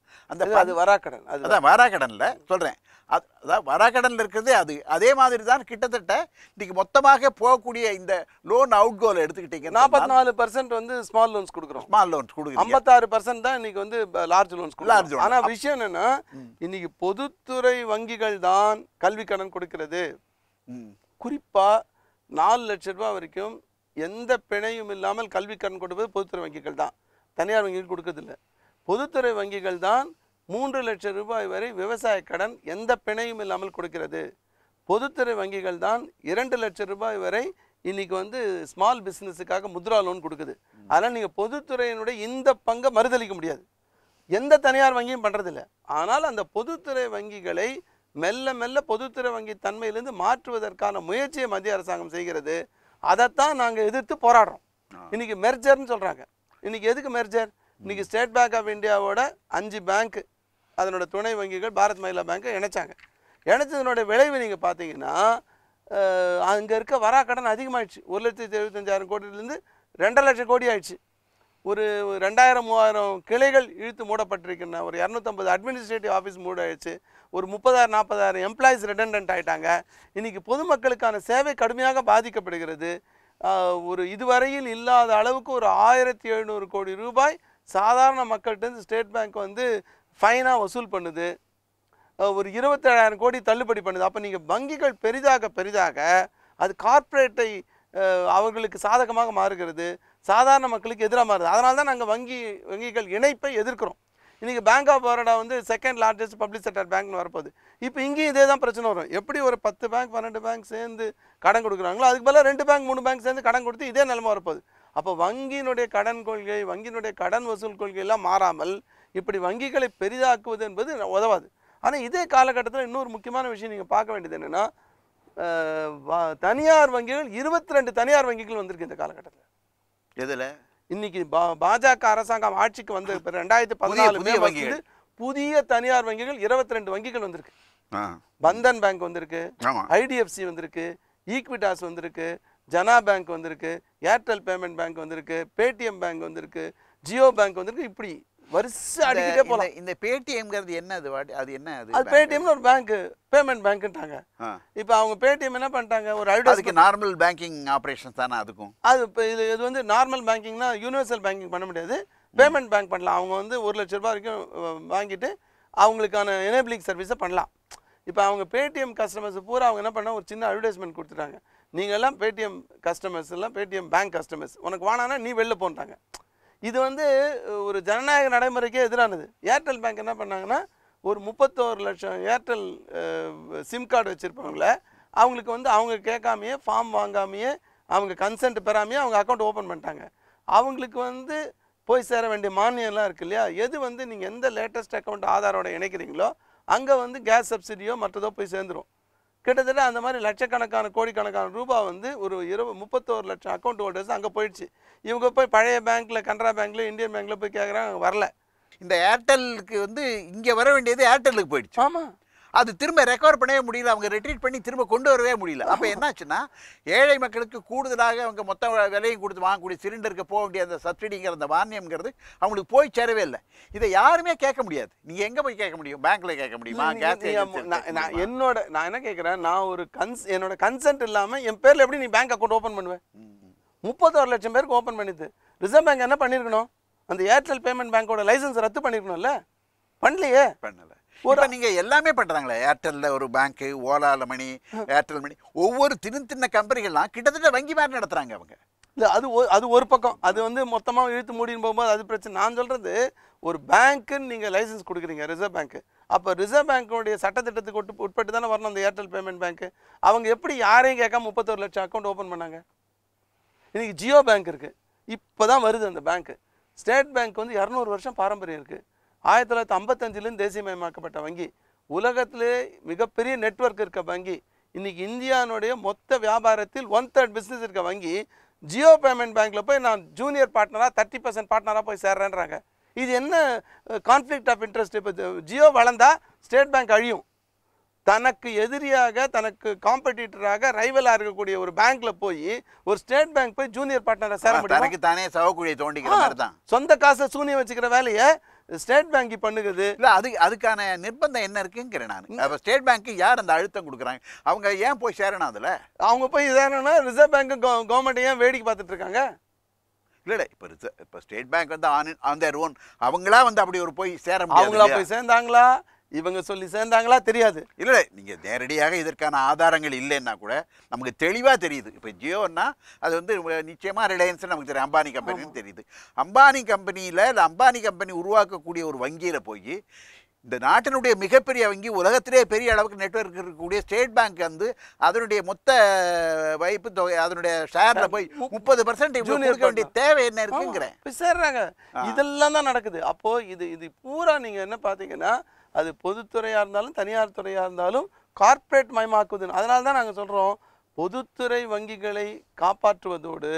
அது வராக்கடன். அதுதான் வராக்கடனில் சொல்கிறேன். அதான் வராக்கடனில் இருக்கிறது அது. அதே மாதிரி தான் கிட்டத்தட்ட இன்றைக்கி மொத்தமாக போகக்கூடிய இந்த லோன் அவுட் கோல் எடுத்துக்கிட்டீங்கன்னா 44% ஸ்மால் லோன்ஸ் கொடுக்குறோம். ஸ்மால் லோன்ஸ் கொடுக்குறோம். 56% தான் இன்னைக்கு லார்ஜ் லோன்ஸ் கொடுக்குறோம். ஆனால் விஷயம் என்னன்னா, இன்னைக்கு பொதுத்துறை வங்கிகள் தான் கல்வி கடன் கொடுக்கிறது. குறிப்பாக 4 லட்சம் ரூபாய் வரைக்கும் எந்த பிணையும் இல்லாமல் கல்வி கடன் கொடுப்பது பொதுத்துறை வங்கிகள் தான். தனியார் வங்கிகள் கொடுக்கறதில்லை. பொதுத்துறை வங்கிகள் தான் 3 லட்சம் ரூபாய் வரை விவசாய கடன் எந்த பிணையும் இல்லாமல் கொடுக்கிறது. பொதுத்துறை வங்கிகள் தான் 2 லட்சம் ரூபாய் வரை இன்னைக்கு ஸ்மால் பிஸ்னஸுக்காக முத்ரா லோன் கொடுக்குது. அதனால் நீங்கள் பொதுத்துறையினுடைய இந்த பங்கை மறுதளிக்க முடியாது. எந்த தனியார் வங்கியும் பண்ணுறதில்லை. ஆனால் அந்த பொதுத்துறை வங்கிகளை மெல்ல மெல்ல பொதுத்துறை வங்கி தன்மையிலிருந்து மாற்றுவதற்கான முயற்சியை மத்திய அரசாங்கம் செய்கிறது. அதைத்தான் நாங்கள் எதிர்த்து போராடுறோம். இன்னைக்கு மெர்ஜர்னு சொல்கிறாங்க. இன்னைக்கு எதுக்கு மெர்ஜர்? இன்னைக்கு ஸ்டேட் பேங்க் ஆஃப் இந்தியாவோட 5 பேங்க், அதனோட துணை வங்கிகள் பாரத் மகிழா பேங்கை இணைச்சாங்க. இணைச்சதனுடைய விளைவு நீங்கள் பார்த்தீங்கன்னா, அங்கே இருக்க வராக்கடன் அதிகமாகிடுச்சு. 1,75,000 கோடியிலேருந்து 2 லட்சம் கோடி ஆயிடுச்சு. ஒரு 2000-3000 கிளைகள் இழுத்து மூடப்பட்டிருக்கின்றன. ஒரு 250 அட்மினிஸ்ட்ரேட்டிவ் ஆஃபீஸ் மூடாயிடுச்சு. ஒரு 30,000-40,000 எம்ப்ளாயிஸ் ரெடண்டன்ட் ஆகிட்டாங்க. இன்றைக்கி பொதுமக்களுக்கான சேவை கடுமையாக பாதிக்கப்படுகிறது. ஒரு இதுவரையில் இல்லாத அளவுக்கு ஒரு 1700 கோடி ரூபாய் சாதாரண மக்கள்கிட்ட ஸ்டேட் பேங்க் ஃபைனாக வசூல் பண்ணுது. ஒரு 27,000 கோடி தள்ளுபடி பண்ணுது. அப்போ நீங்கள் வங்கிகள் பெரிதாக அது கார்ப்பரேட்டை அவர்களுக்கு சாதகமாக மாறுகிறது, சாதாரண மக்களுக்கு எதிராக மாறுது. அதனால தான் நாங்கள் வங்கிகள் இணைப்பை எதிர்க்கிறோம். இன்றைக்கி bank of Baroda second largest public sector பேங்க்னு வரப்போகுது. இப்போ இங்கேயும் இதே தான் பிரச்சனை வரும். எப்படி ஒரு 10 பேங்க் 12 பேங்க் சேர்ந்து கடன் கொடுக்குறாங்களோ அதுக்கு பதிலாக 2 பேங்க் 3 பேங்க் சேர்ந்து கடன் கொடுத்து இதே நிலைமை வரப்போகுது. அப்போ வங்கியினுடைய கடன் கொள்கை, வங்கியினுடைய கடன் வசூல் கொள்கையெல்லாம் மாறாமல் இப்படி வங்கிகளை பெரிதாக்குவது என்பது உதவாது. ஆனால் இதே காலகட்டத்தில் இன்னொரு முக்கியமான விஷயம் நீங்கள் பார்க்க வேண்டியது என்னென்னா, தனியார் வங்கிகள் 22 தனியார் வங்கிகள் வந்திருக்கு இந்த காலகட்டத்தில். எதில் இன்னைக்கு பாஜக அரசாங்கம் ஆட்சிக்கு வந்து 2014 புதிய தனியார் வங்கிகள் 22 வங்கிகள் வந்திருக்கு. பந்தன் பேங்க் வந்திருக்கு, ஐடிஎஃப்சி வந்திருக்கு, ஈக்விட்டாஸ் வந்திருக்கு, ஜனா பேங்க் வந்திருக்கு, ஏர்டெல் பேமெண்ட் பேங்க் வந்திருக்கு, பேடிஎம் பேங்க் வந்திருக்கு, ஜியோ பேங்க் வந்திருக்கு. இப்படி வரிசை அடிக்கிட்டே போகலாம். இந்த பேடிஎம்ங்கிறது என்ன? அது என்ன? அது பேடிஎம்னு ஒரு பேங்க், பேமெண்ட் பேங்க்ட்டாங்க. இப்போ அவங்க பேடிஎம் என்ன பண்ணிட்டாங்க, ஒரு அதுக்கு நார்மல் பேங்கிங் ஆப்ரேஷன்ஸ் தானே அதுக்கும். அது இப்போ இது நார்மல் பேங்கிங்னா யூனிவர்சல் பேங்கிங் பண்ண முடியாது, பேமெண்ட் பேங்க் பண்ணலாம். அவங்க 1 லட்ச ரூபாய் வரைக்கும் வாங்கிட்டு அவங்களுக்கான எனேபிளிங் சர்வீஸை பண்ணலாம். இப்போ அவங்க பேடிஎம் கஸ்டமர்ஸ் பூரா அவங்க என்ன பண்ணால் ஒரு சின்ன அட்வர்டைஸ்மெண்ட் கொடுத்துட்டாங்க. நீங்கள் எல்லாம் பேடிஎம் கஸ்டமர்ஸ் எல்லாம் பேடிஎம் பேங்க் கஸ்டமர்ஸ், உனக்கு வானானா நீ வெளில போன்ட்டாங்க. இது ஒரு ஜனநாயக நடைமுறைக்கே எதிரானது. ஏர்டெல் பேங்க் என்ன பண்ணாங்கன்னா, ஒரு 31 லட்சம் ஏர்டெல் சிம் கார்டு வச்சுருப்பவங்கள அவங்களுக்கு அவங்க கேட்காமையே, ஃபார்ம் வாங்காமையே, அவங்க கன்சென்ட் பெறாமையே அவங்க அக்கௌண்ட் ஓப்பன் பண்ணிட்டாங்க. அவங்களுக்கு போய் சேர வேண்டிய மானியம்லாம் இருக்குது இல்லையா, எது நீங்கள் எந்த லேட்டஸ்ட் அக்கௌண்ட் ஆதாரோட இணைக்கிறீங்களோ அங்கே கேஸ் சப்சிடியோ மற்றதோ போய் சேர்ந்துடும். கிட்டத்தட்ட அந்த மாதிரி லட்சக்கணக்கான கோடிக்கணக்கான ரூபாய் ஒரு 31 லட்சம் அக்கௌண்ட் ஹோல்டர்ஸ் அங்கே போயிடுச்சு. இவங்க போய் பழைய பேங்க்கில், கனரா பேங்க்கில், இந்தியன் பேங்க்கில் போய் கேட்குறாங்க, வரல. இந்த ஏர்டெல்லுக்கு இங்கே வர வேண்டியது ஏர்டெல்லுக்கு போயிடுச்சு. ஆமாம், அது திரும்ப ரெக்கவர் பண்ணவே முடியல, அவங்க ரிட்ரீட் பண்ணி திரும்ப கொண்டு வரவே முடியல. அப்போ என்னாச்சுன்னா, ஏழை மக்களுக்கு கூடுதலாக அவங்க மொத்த விலையும் கொடுத்து வாங்கக்கூடிய சிலிண்டருக்கு போக வேண்டிய அந்த சப்சிடிங்கிற அந்த மானியம்ங்கிறது அவங்களுக்கு போய் சேரவே இல்லை. இதை யாருமே கேட்க முடியாது. நீங்கள் எங்கே போய் கேட்க முடியும்? பேங்க்கில் கேட்க முடியுமா? நான் என்ன கேட்குறேன், நான் ஒரு என்னோட கன்சென்ட் இல்லாமல் என் பேரில் எப்படி நீ பேங்க் அக்கௌண்ட் ஓப்பன் பண்ணுவேன்? 31 லட்சம் பேருக்கு ஓப்பன் பண்ணிது. ரிசர்வ் பேங்க் என்ன பண்ணியிருக்கணும், அந்த ஏர்டெல் பேமெண்ட் பேங்கோட லைசன்ஸ் ரத்து பண்ணியிருக்கணும்ல, பண்ணலையே. பண்ணலை. நீங்கள் எல்லாமே பண்ணுறாங்களே, ஏர்டெல்லில் ஒரு பேங்க்கு, ஓலாவில் மணி, ஏர்டெல் மணி, ஒவ்வொரு சின்ன கம்பெனிகள்லாம் கிட்டத்தட்ட வங்கி மாதிரி நடத்துகிறாங்க அவங்க. இல்லை அது ஒரு பக்கம். அது வந்து மொத்தமாக இழுத்து மூடின்னு போகும்போது அது பிரச்சனை. நான் சொல்கிறது ஒரு பேங்க்குன்னு நீங்கள் லைசன்ஸ் கொடுக்குறீங்க, ரிசர்வ் பேங்க்கு. அப்போ ரிசர்வ் பேங்க்குடைய சட்டத்திட்டத்துக்கு உட்பட்டு தானே வரணும் அந்த ஏர்டெல் பேமெண்ட் பேங்க்கு. அவங்க எப்படி யாரையும் கேட்காம 31 லட்சம் அக்கௌண்ட் ஓப்பன் பண்ணாங்க? இன்றைக்கி ஜியோ பேங்க் இருக்குது, இப்போ தான் வருது அந்த பேங்க்கு. ஸ்டேட் பேங்க் வந்து 200 வருஷம் பாரம்பரியம் இருக்குது. 1955 தேசியமயமாக்கப்பட்ட வங்கி, உலகத்திலே மிகப்பெரிய நெட்வொர்க் இருக்க வங்கி. இன்றைக்கி இந்தியானுடைய மொத்த வியாபாரத்தில் 1/3 பிஸ்னஸ் இருக்க வங்கி ஜியோ பேமெண்ட் பேங்க்கில் போய் நான் ஜூனியர் பார்ட்னராக 30% பார்ட்னராக போய் சேர்றேன்றாங்க. இது என்ன கான்ஃப்ளிக்ட் ஆஃப் இன்ட்ரெஸ்ட்? இப்போ ஜியோ வளர்ந்தா ஸ்டேட் பேங்க் அழியும். தனக்கு எதிரியாக தனக்கு காம்படிட்டராக ரைவலாக இருக்கக்கூடிய ஒரு பேங்க்ல போய் ஒரு ஸ்டேட் பேங்க் போய் ஜூனியர் பார்ட்னரை சேர முடியும். தனக்கு தானே சவக்குழியை தோண்டிக்கிற மாதிரி தான். சொந்த காசை சூனியம் வச்சுக்கிற வேலையை ஸ்டேட் பேங்க் பண்ணுகிறது. இல்லை, அதுக்கான நிர்பந்தம் என்ன இருக்குங்கிறேன் நான். அப்போ ஸ்டேட் பேங்க்கு யார் அந்த அழுத்தம் கொடுக்குறாங்க? அவங்க ஏன் போய் சேரணும்? அதில் அவங்க போய் சேரணும்னா ரிசர்வ் பேங்க் கவர்மெண்ட் ஏன் வேடிக்கை பார்த்துட்டு இருக்காங்க? இல்லை, இப்போ ஸ்டேட் பேங்க் வந்து ஆன் தேர் ஓன் அவங்களா வந்து அப்படி ஒரு போய் சேர முடியாது. அவங்களா போய் சேர்ந்தாங்களா, இவங்க சொல்லி சேர்ந்தாங்களா தெரியாது. இல்லை, நீங்கள் நேரடியாக இதற்கான ஆதாரங்கள் இல்லைன்னா கூட நமக்கு தெளிவாக தெரியுது. இப்போ ஜியோன்னா அது வந்து நிச்சயமாக ரிலையன்ஸ் நமக்கு தெரியும், அம்பானி கம்பெனின்னு தெரியுது. அம்பானி கம்பெனியில் இல்லை, அம்பானி கம்பெனி உருவாக்கக்கூடிய ஒரு வங்கியில் போய் இந்த நாட்டினுடைய மிகப்பெரிய வங்கி, உலகத்திலே பெரிய அளவுக்கு நெட்வொர்க் இருக்கக்கூடிய ஸ்டேட் பேங்க் வந்து அதனுடைய மொத்த வைப்பு தொகை அதனுடைய ஷேரில் போய் 30% கொடுக்க வேண்டிய தேவை என்ன இருக்குங்கிறேன். சேர்றாங்க. இதெல்லாம் தான் நடக்குது. அப்போது இது பூரா நீங்கள் என்ன பார்த்தீங்கன்னா அது பொதுத்துறையாக இருந்தாலும் தனியார் துறையாக இருந்தாலும் கார்ப்பரேட் மயமாக்குதுன்னு. அதனால தான் நாங்கள் சொல்கிறோம், பொதுத்துறை வங்கிகளை காப்பாற்றுவதோடு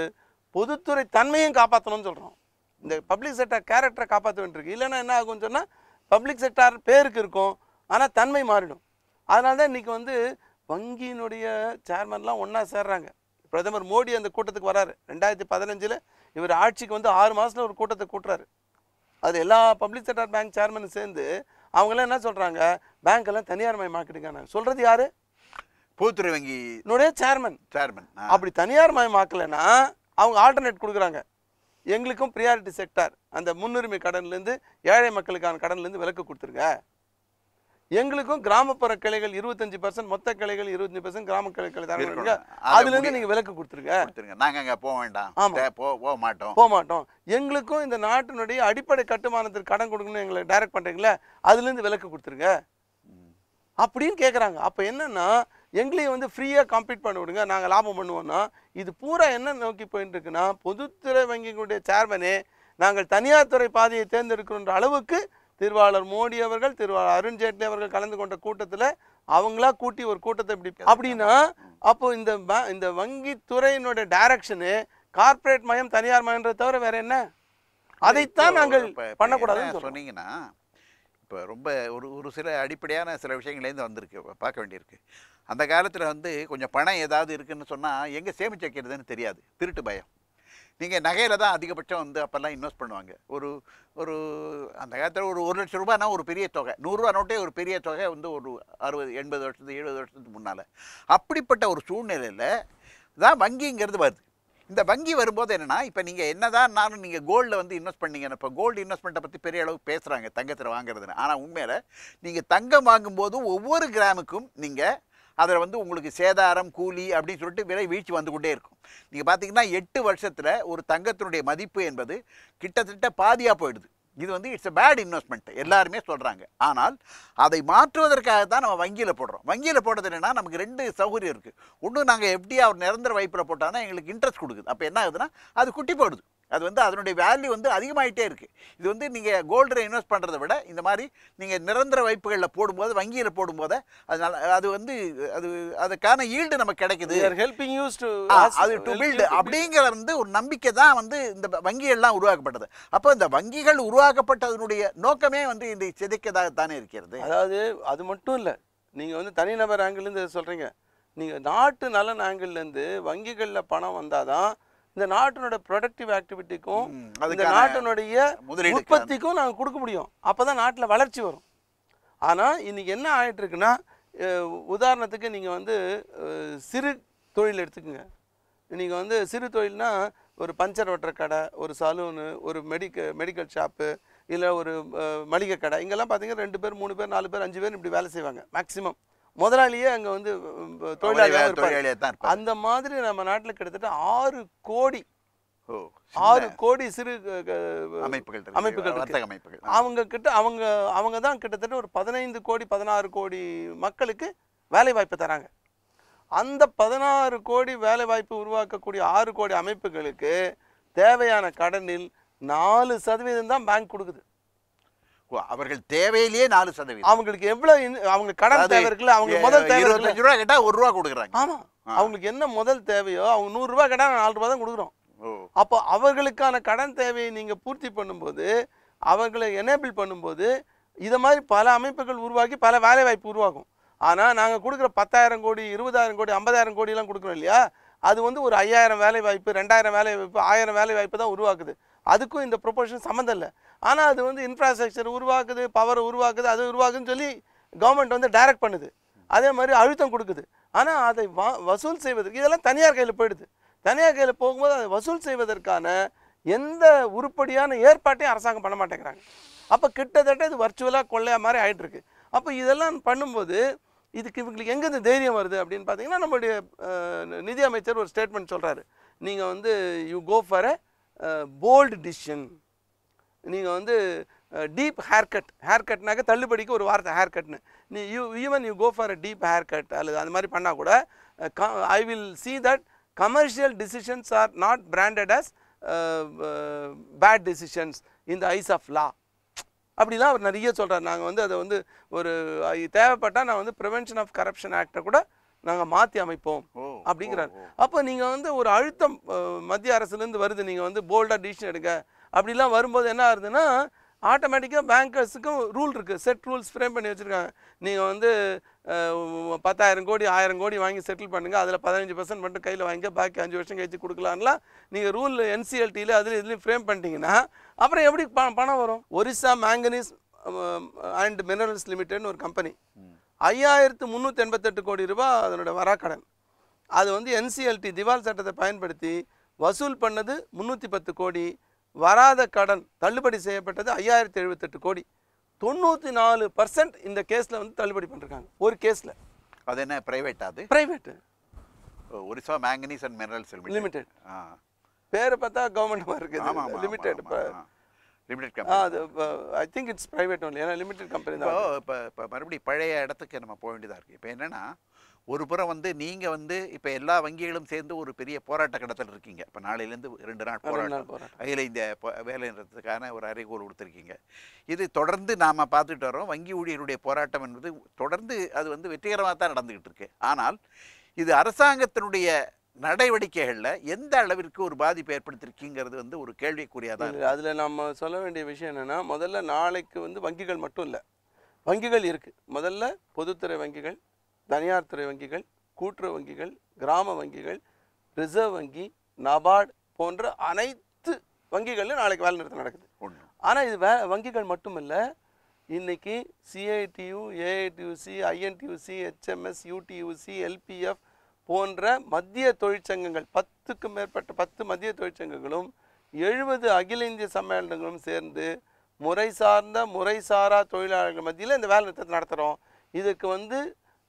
பொதுத்துறை தன்மையும் காப்பாற்றணும்னு சொல்கிறோம். இந்த பப்ளிக் செக்டார் கேரக்டரை காப்பாற்ற வேண்டியிருக்கு. இல்லைன்னா என்ன ஆகும்னு சொன்னால் பப்ளிக் செக்டார் பேருக்கு இருக்கும், ஆனால் தன்மை மாறிடும். அதனால தான் இன்றைக்கி வந்து வங்கியினுடைய சேர்மன்லாம் ஒன்றா சேர்றாங்க. பிரதமர் மோடி அந்த கூட்டத்துக்கு வராரு. 2015 இவர் ஆட்சிக்கு வந்து 6 மாதத்தில் ஒரு கூட்டத்தை கூட்டுறாரு. அது எல்லா பப்ளிக் செக்டார் பேங்க் சேர்மனும் சேர்ந்து அவங்களாம் என்ன சொல்கிறாங்க, பேங்க் எல்லாம் தனியார் மயமாக்கிடுங்க. நான் சொல்கிறது யார்? பொதுத்துறை வங்கியினுடைய சேர்மன். அப்படி தனியார் மயமாக்கலைன்னா அவங்க ஆல்டர்னேட் கொடுக்குறாங்க. எங்களுக்கும் ப்ரியாரிட்டி செக்டார், அந்த முன்னுரிமை கடன்லேருந்து ஏழை மக்களுக்கான கடன்லேருந்து விலக்கு கொடுத்துருங்க. எங்களுக்கும் கிராமப்புற கிளைகள் 25%, மொத்த கிளைகள் 25% கிராம கிளைகள் தரங்க, அதுலேருந்து நீங்கள் விலக்கு கொடுத்துருங்க. நாங்கள் அங்கே போக வேண்டாம். ஆமாம், போக மாட்டோம். எங்களுக்கும் இந்த நாட்டினுடைய அடிப்படை கட்டுமானத்திற்கு கடன் கொடுக்கணும்னு எங்களை டைரக்ட் பண்ணுறீங்களே, அதுலேருந்து விலக்கு கொடுத்துருங்க அப்படின்னு கேட்குறாங்க. அப்போ என்னென்னா எங்களையும் வந்து ஃப்ரீயாக கம்ப்ளீட் பண்ணி விடுங்க, நாங்கள் லாபம் பண்ணுவோம்னா இது பூரா என்ன நோக்கி போயிட்டு இருக்குன்னா, பொதுத்துறை வங்கிகளுடைய சேர்மனே நாங்கள் தனியார் துறை பாதையை தேர்ந்தெடுக்கின்ற அளவுக்கு திருவாளர் மோடி அவர்கள், திருவாளர் அருண்ஜேட்லி அவர்கள் கலந்து கொண்ட கூட்டத்தில் அவங்களா கூட்டி ஒரு கூட்டத்தை இப்படி அப்படின்னா, அப்போ இந்த வங்கி துறையினுடைய டைரக்ஷனு கார்ப்பரேட் மயம் தனியார் மயம்ன்றதை தவிர வேற என்ன? அதைத்தான் நாங்கள் பண்ணக்கூடாதுன்னு சொன்னீங்கன்னா, இப்போ ரொம்ப ஒரு சில அடிப்படையான சில விஷயங்கள்லேருந்து வந்திருக்கு, பார்க்க வேண்டியிருக்கு. அந்த காலத்தில் வந்து கொஞ்சம் பணம் ஏதாவது இருக்குதுன்னு சொன்னால் எங்கே சேமிச்சு வைக்கிறதுன்னு தெரியாது, திருட்டு பயம். நீங்கள் நகையில் தான் அதிகபட்சம் வந்து அப்போல்லாம் இன்வெஸ்ட் பண்ணுவாங்க. ஒரு அந்த காலத்தில் ஒரு 1 லட்சம் ரூபாய்னா ஒரு பெரிய தொகை, 100 ரூபா நோட்டே ஒரு பெரிய தொகை வந்து ஒரு 60 80 வருஷத்துக்கு 70 வருஷத்துக்கு முன்னால். அப்படிப்பட்ட ஒரு சூழ்நிலையில் தான் வங்கிங்கிறது வருது. இந்த வங்கி வரும்போது என்னென்னா, இப்போ நீங்கள் என்ன தான் நீங்கள் கோல்டில் வந்து இன்வெஸ்ட் பண்ணீங்கன்னா, இப்போ கோல்டு இன்வெஸ்ட்மெண்ட்டை பற்றி பெரிய அளவுக்கு பேசுகிறாங்க தங்கத்தில் வாங்குறதுன்னு. ஆனால் உண்மையில் நீங்கள் தங்கம் வாங்கும்போது ஒவ்வொரு கிராமுக்கும் நீங்கள் அதில் வந்து உங்களுக்கு சேதாரம் கூலி அப்படின்னு சொல்லிட்டு விலை வீழ்ச்சி வந்து கொண்டே இருக்கும். நீங்கள் பார்த்தீங்கன்னா 8 வருஷத்தில் ஒரு தங்கத்தினுடைய மதிப்பு என்பது கிட்டத்தட்ட பாதியாக போயிடுது. இது வந்து இட்ஸ் எ பேட் இன்வெஸ்ட்மெண்ட் எல்லாருமே சொல்கிறாங்க. ஆனால் அதை மாற்றுவதற்காக தான் நம்ம வங்கியில் போடுறோம். வங்கியில் போடுறது என்னென்னா, நமக்கு 2 சௌகரியம் இருக்குது. ஒன்று, நாங்கள் எப்படியா ஒரு நிரந்தர வைப்பில் போட்டால் எங்களுக்கு இன்ட்ரெஸ்ட் கொடுக்குது. அப்போ என்ன ஆகுதுன்னா அது குட்டி போடுது. அது வந்து அதனுடைய வேல்யூ வந்து அதிகமாகிட்டே இருக்குது. இது வந்து நீங்கள் கோல்டில் இன்வெஸ்ட் பண்ணுறதை விட இந்த மாதிரி நீங்கள் நிரந்தர வைப்புகளில் போடும்போது, வங்கியில் போடும்போது அதனால அது வந்து அதுக்கான ஈல்டு நமக்கு கிடைக்குது. ஹெல்பிங் யூஸ் டு அது டு பில்டு அப்படிங்கிற வந்து ஒரு நம்பிக்கை தான் வந்து இந்த வங்கிகள்லாம் உருவாக்கப்பட்டது. அப்போ இந்த வங்கிகள் உருவாக்கப்பட்டதனுடைய நோக்கமே வந்து இந்த சிதைக்கதாகத்தானே இருக்கிறது. அதாவது அது மட்டும் இல்லை, நீங்கள் வந்து தனிநபர் ஆங்கிள்லேருந்து சொல்கிறீங்க. நீங்கள் நாட்டு நலன் ஆங்கிள்லேருந்து வங்கிகளில் பணம் வந்தால் தான் இந்த நாட்டினோட ப்ரொடக்டிவ் ஆக்டிவிட்டிக்கும் இந்த நாட்டினுடைய உற்பத்திக்கும் நாங்கள் கொடுக்க முடியும். அப்போ தான் நாட்டில் வளர்ச்சி வரும். ஆனால் இன்றைக்கி என்ன ஆகிட்டு இருக்குன்னா, உதாரணத்துக்கு நீங்கள் வந்து சிறு தொழில் எடுத்துக்கோங்க. நீங்கள் வந்து சிறு தொழில்னா ஒரு பஞ்சர் ஓட்டுற கடை, ஒரு சலூனு, ஒரு மெடிக்கல் ஷாப்பு, இல்லை ஒரு மளிகை கடை. இங்கெல்லாம் பார்த்தீங்கன்னா 2 பேர் 3 பேர் 4 பேர் 5 பேர் இப்படி வேலை செய்வாங்க. மேக்ஸிமம் முதலாளியே அங்கே வந்து தொழிலாளியாக இருப்பாங்க. அந்த மாதிரி நம்ம நாட்டில் கிட்டத்தட்ட 6 கோடி ஓ 6 கோடி சிறு அமைப்புகள் அமைப்புகள் வர்த்தக அமைப்புகள். அவங்க கிட்ட அவங்க தான் கிட்டத்தட்ட ஒரு 15 கோடி 16 கோடி மக்களுக்கு வேலை வாய்ப்பு தராங்க. அந்த 16 கோடி வேலை வாய்ப்பு உருவாக்கக்கூடிய 6 கோடி அமைப்புகளுக்கு தேவையான கடனில் 4% தான் பேங்க் கொடுக்குது. அவர்கள் தேவையிலேயே 4%. அவங்களுக்கு எவ்வளவு அவங்களுக்கு கடன் தேவை இருக்குல்ல, அவங்க முதல் தேவை 25 ரூபா கேட்டா 1 ரூபா கொடுக்குறாங்க. ஆமா, அவங்களுக்கு என்ன முதல் தேவையோ அவங்க 100 ரூபாய் கேட்டா 4 ரூபாய் தான் கொடுக்குறோம். அப்போ அவர்களுக்கான கடன் தேவையை நீங்க பூர்த்தி பண்ணும்போது, அவர்களை எனேபிள் பண்ணும்போது இதை மாதிரி பல அமைப்புகள் உருவாக்கி பல வேலை வாய்ப்பு உருவாகும். ஆனா நாங்க கொடுக்குற 10,000 கோடி 20,000 கோடி 50,000 கோடி எல்லாம் கொடுக்குறோம் இல்லையா, அது வந்து ஒரு 5,000 வேலை வாய்ப்பு 2,000 வேலை வாய்ப்பு 1000 வேலை வாய்ப்பு தான் உருவாக்குது. அதுக்கும் இந்த ப்ரொபோர்ஷன் சம்மந்தம் இல்லை. ஆனால் அது வந்து இன்ஃப்ராஸ்ட்ரக்சர் உருவாக்குது, பவர் உருவாக்குது, அது உருவாக்குதுன்னு சொல்லி கவர்மெண்ட் வந்து டைரக்ட் பண்ணுது. அதே மாதிரி அழுத்தம் கொடுக்குது. ஆனால் அதை வசூல் செய்வதற்கு இதெல்லாம் தனியார் கையில் போயிடுது. தனியார் கையில் போகும்போது அதை வசூல் செய்வதற்கான எந்த உருப்படியான ஏற்பாட்டையும் அரசாங்கம் பண்ண மாட்டேங்கிறாங்க. அப்போ கிட்டத்தட்ட இது வர்ச்சுவலாக கொள்ளையா மாதிரி ஆகிட்டு இருக்கு. அப்போ இதெல்லாம் பண்ணும்போது இதுக்கு இவங்களுக்கு எங்கேருந்து தைரியம் வருது அப்படின்னு பார்த்தீங்கன்னா, நம்மளுடைய நிதி அமைச்சர் ஒரு ஸ்டேட்மெண்ட் சொல்கிறாரு. நீங்கள் வந்து you go for a bold decision. நீங்கள் வந்து டீப் ஹேர்கட்னாக்க தள்ளுபடிக்கு ஒரு வார்த்தை ஹேர்கட்னு. நீ even you go for a deep haircut அல்லது அந்த மாதிரி பண்ணால் கூட I will see that commercial decisions are not branded as bad decisions in the eyes of law. அப்படிலாம் அவர் நிறைய சொல்கிறார். நாங்கள் வந்து அதை வந்து ஒரு தேவைப்பட்டால் நான் வந்து ப்ரிவென்ஷன் ஆஃப் கரப்ஷன் ஆக்டை கூட நாங்கள் மாற்றி அமைப்போம் அப்படிங்கிறார். அப்போ நீங்கள் வந்து ஒரு அழுத்தம் மத்திய அரசுலேருந்து வருது, நீங்கள் வந்து போல்டாக டிசிஷன் எடுங்க அப்படிலாம் வரும்போது என்ன ஆகுதுன்னா, ஆட்டோமேட்டிக்காக பேங்கர்ஸுக்கும் ரூல் இருக்குது, செட் ரூல்ஸ் ஃப்ரேம் பண்ணி வச்சுருக்காங்க. நீங்கள் வந்து 10,000 கோடி 1000 கோடி வாங்கி செட்டில் பண்ணுங்கள், அதில் 15% மட்டும் கையில் வாங்கிக்க, பாக்கி 5 வருஷம் கழிச்சு கொடுக்கலான்லாம் நீங்கள் ரூல் NCLTயில் அதில் இதுலேயும் ஃப்ரேம் பண்ணிட்டீங்கன்னா அப்புறம் எப்படி பணம் வரும்? ஒரிசா மேங்கனீஸ் அண்ட் மினரல்ஸ் லிமிடெட்னு ஒரு கம்பெனி 5,388 கோடி ரூபாய் அதனோட வராக்கடன். அது வந்து NCLT திவால் சட்டத்தை பயன்படுத்தி வசூல் பண்ணது 310 கோடி, வராத கடன் தள்ளுபடி செய்யப்பட்டது 5,078 கோடி. 94% இந்த கேஸில் வந்து தள்ளுபடி பண்ணிருக்காங்க ஒரு கேஸில். அது என்ன பிரைவேட்டா? அது private. Orissa manganese and minerals limited. பேரை பார்த்தா கவர்மெண்ட் மாதிரி இருக்குது. Limited limited company. அது I think it's private only. ஏன்னா லிமிடெட் கம்பெனி தான். இப்போ மறுபடியும் பழைய இடத்துக்கு நம்ம போக வேண்டியதாக இருக்குது. இப்போ என்னென்னா, ஒரு புறம் வந்து நீங்கள் வந்து இப்போ எல்லா வங்கிகளும் சேர்ந்து ஒரு பெரிய போராட்ட கடத்தல் இருக்கீங்க. இப்போ நாளையிலேருந்து 2 நாள் போராட்டம் அகில இந்திய வேலைன்றதுக்கான ஒரு அறைகோல் கொடுத்துருக்கீங்க. இது தொடர்ந்து நாம் பார்த்துட்டு வரோம். வங்கி ஊழியருடைய போராட்டம் என்பது தொடர்ந்து அது வந்து வெற்றிகரமாக தான் நடந்துக்கிட்டு இருக்கு. ஆனால் இது அரசாங்கத்தினுடைய நடவடிக்கைகளில் எந்த அளவிற்கு ஒரு பாதிப்பு ஏற்படுத்திருக்குங்கிறது வந்து ஒரு கேள்விக்குறியாக தான். அதில் நம்ம சொல்ல வேண்டிய விஷயம் என்னென்னா, முதல்ல நாளைக்கு வந்து வங்கிகள் மட்டும் இல்லை, வங்கிகள் இருக்குது. முதல்ல பொதுத்துறை வங்கிகள், தனியார் துறை வங்கிகள், கூட்டுறவு வங்கிகள், கிராம வங்கிகள், ரிசர்வ் வங்கி, நபார்டு போன்ற அனைத்து வங்கிகளிலும் நாளைக்கு வேலை நிறுத்தம் நடக்குது. ஆனால் இது வங்கிகள் மட்டும் இல்லை, இன்னைக்கு CITU, AITUC, INTUC, HMS, UTUC, LPF போன்ற மத்திய தொழிற்சங்கங்கள் 10க்கும் மேற்பட்ட 10 மத்திய தொழிற்சங்கங்களும் 70 அகில இந்திய சம்மேளனங்களும் சேர்ந்து முறை சார்ந்த முறைசாரா தொழிலாளர்கள் மத்தியில் இந்த வேலை நிறுத்தத்தை நடத்துகிறோம். இதுக்கு வந்து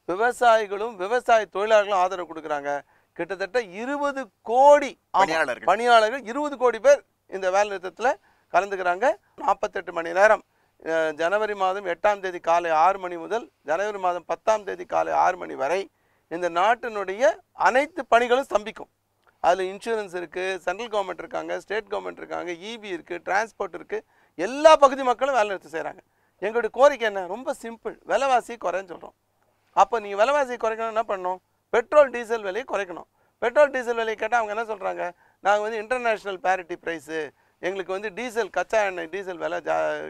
விவசாயிகளும் விவசாய தொழிலாளர்களும் ஆதரவு கொடுக்குறாங்க. கிட்டத்தட்ட 20 கோடி பணியாளர்கள் 20 கோடி பேர் இந்த வேலை நிறுத்தத்தில் கலந்துக்கிறாங்க. 48 மணி நேரம் ஜனவரி மாதம் 8ஆம் தேதி காலை 6 மணி முதல் ஜனவரி மாதம் 10ஆம் தேதி காலை 6 மணி வரை இந்த நாட்டினுடைய அனைத்து பணிகளும் ஸ்தம்பிக்கும். அதில் இன்சூரன்ஸ் இருக்குது, சென்ட்ரல் கவர்மெண்ட் இருக்காங்க, ஸ்டேட் கவர்மெண்ட் இருக்காங்க, EB இருக்குது, டிரான்ஸ்போர்ட் இருக்குது, எல்லா பகுதி மக்களும் வேலை நிறுத்தம் செய்கிறாங்க. எங்களுடைய கோரிக்கை என்ன? ரொம்ப சிம்பிள், விலைவாசி குறைன்னு சொல்கிறோம். அப்போ நீங்கள் விலைவாசி குறைக்கணும், என்ன பண்ணணும்? பெட்ரோல் டீசல் விலையை குறைக்கணும். பெட்ரோல் டீசல் விலையை கேட்டால் அவங்க என்ன சொல்கிறாங்க? நாங்கள் வந்து இன்டர்நேஷ்னல் பேரிட்டி ப்ரைஸு, எங்களுக்கு வந்து டீசல் கச்சா எண்ணெய் டீசல் விலை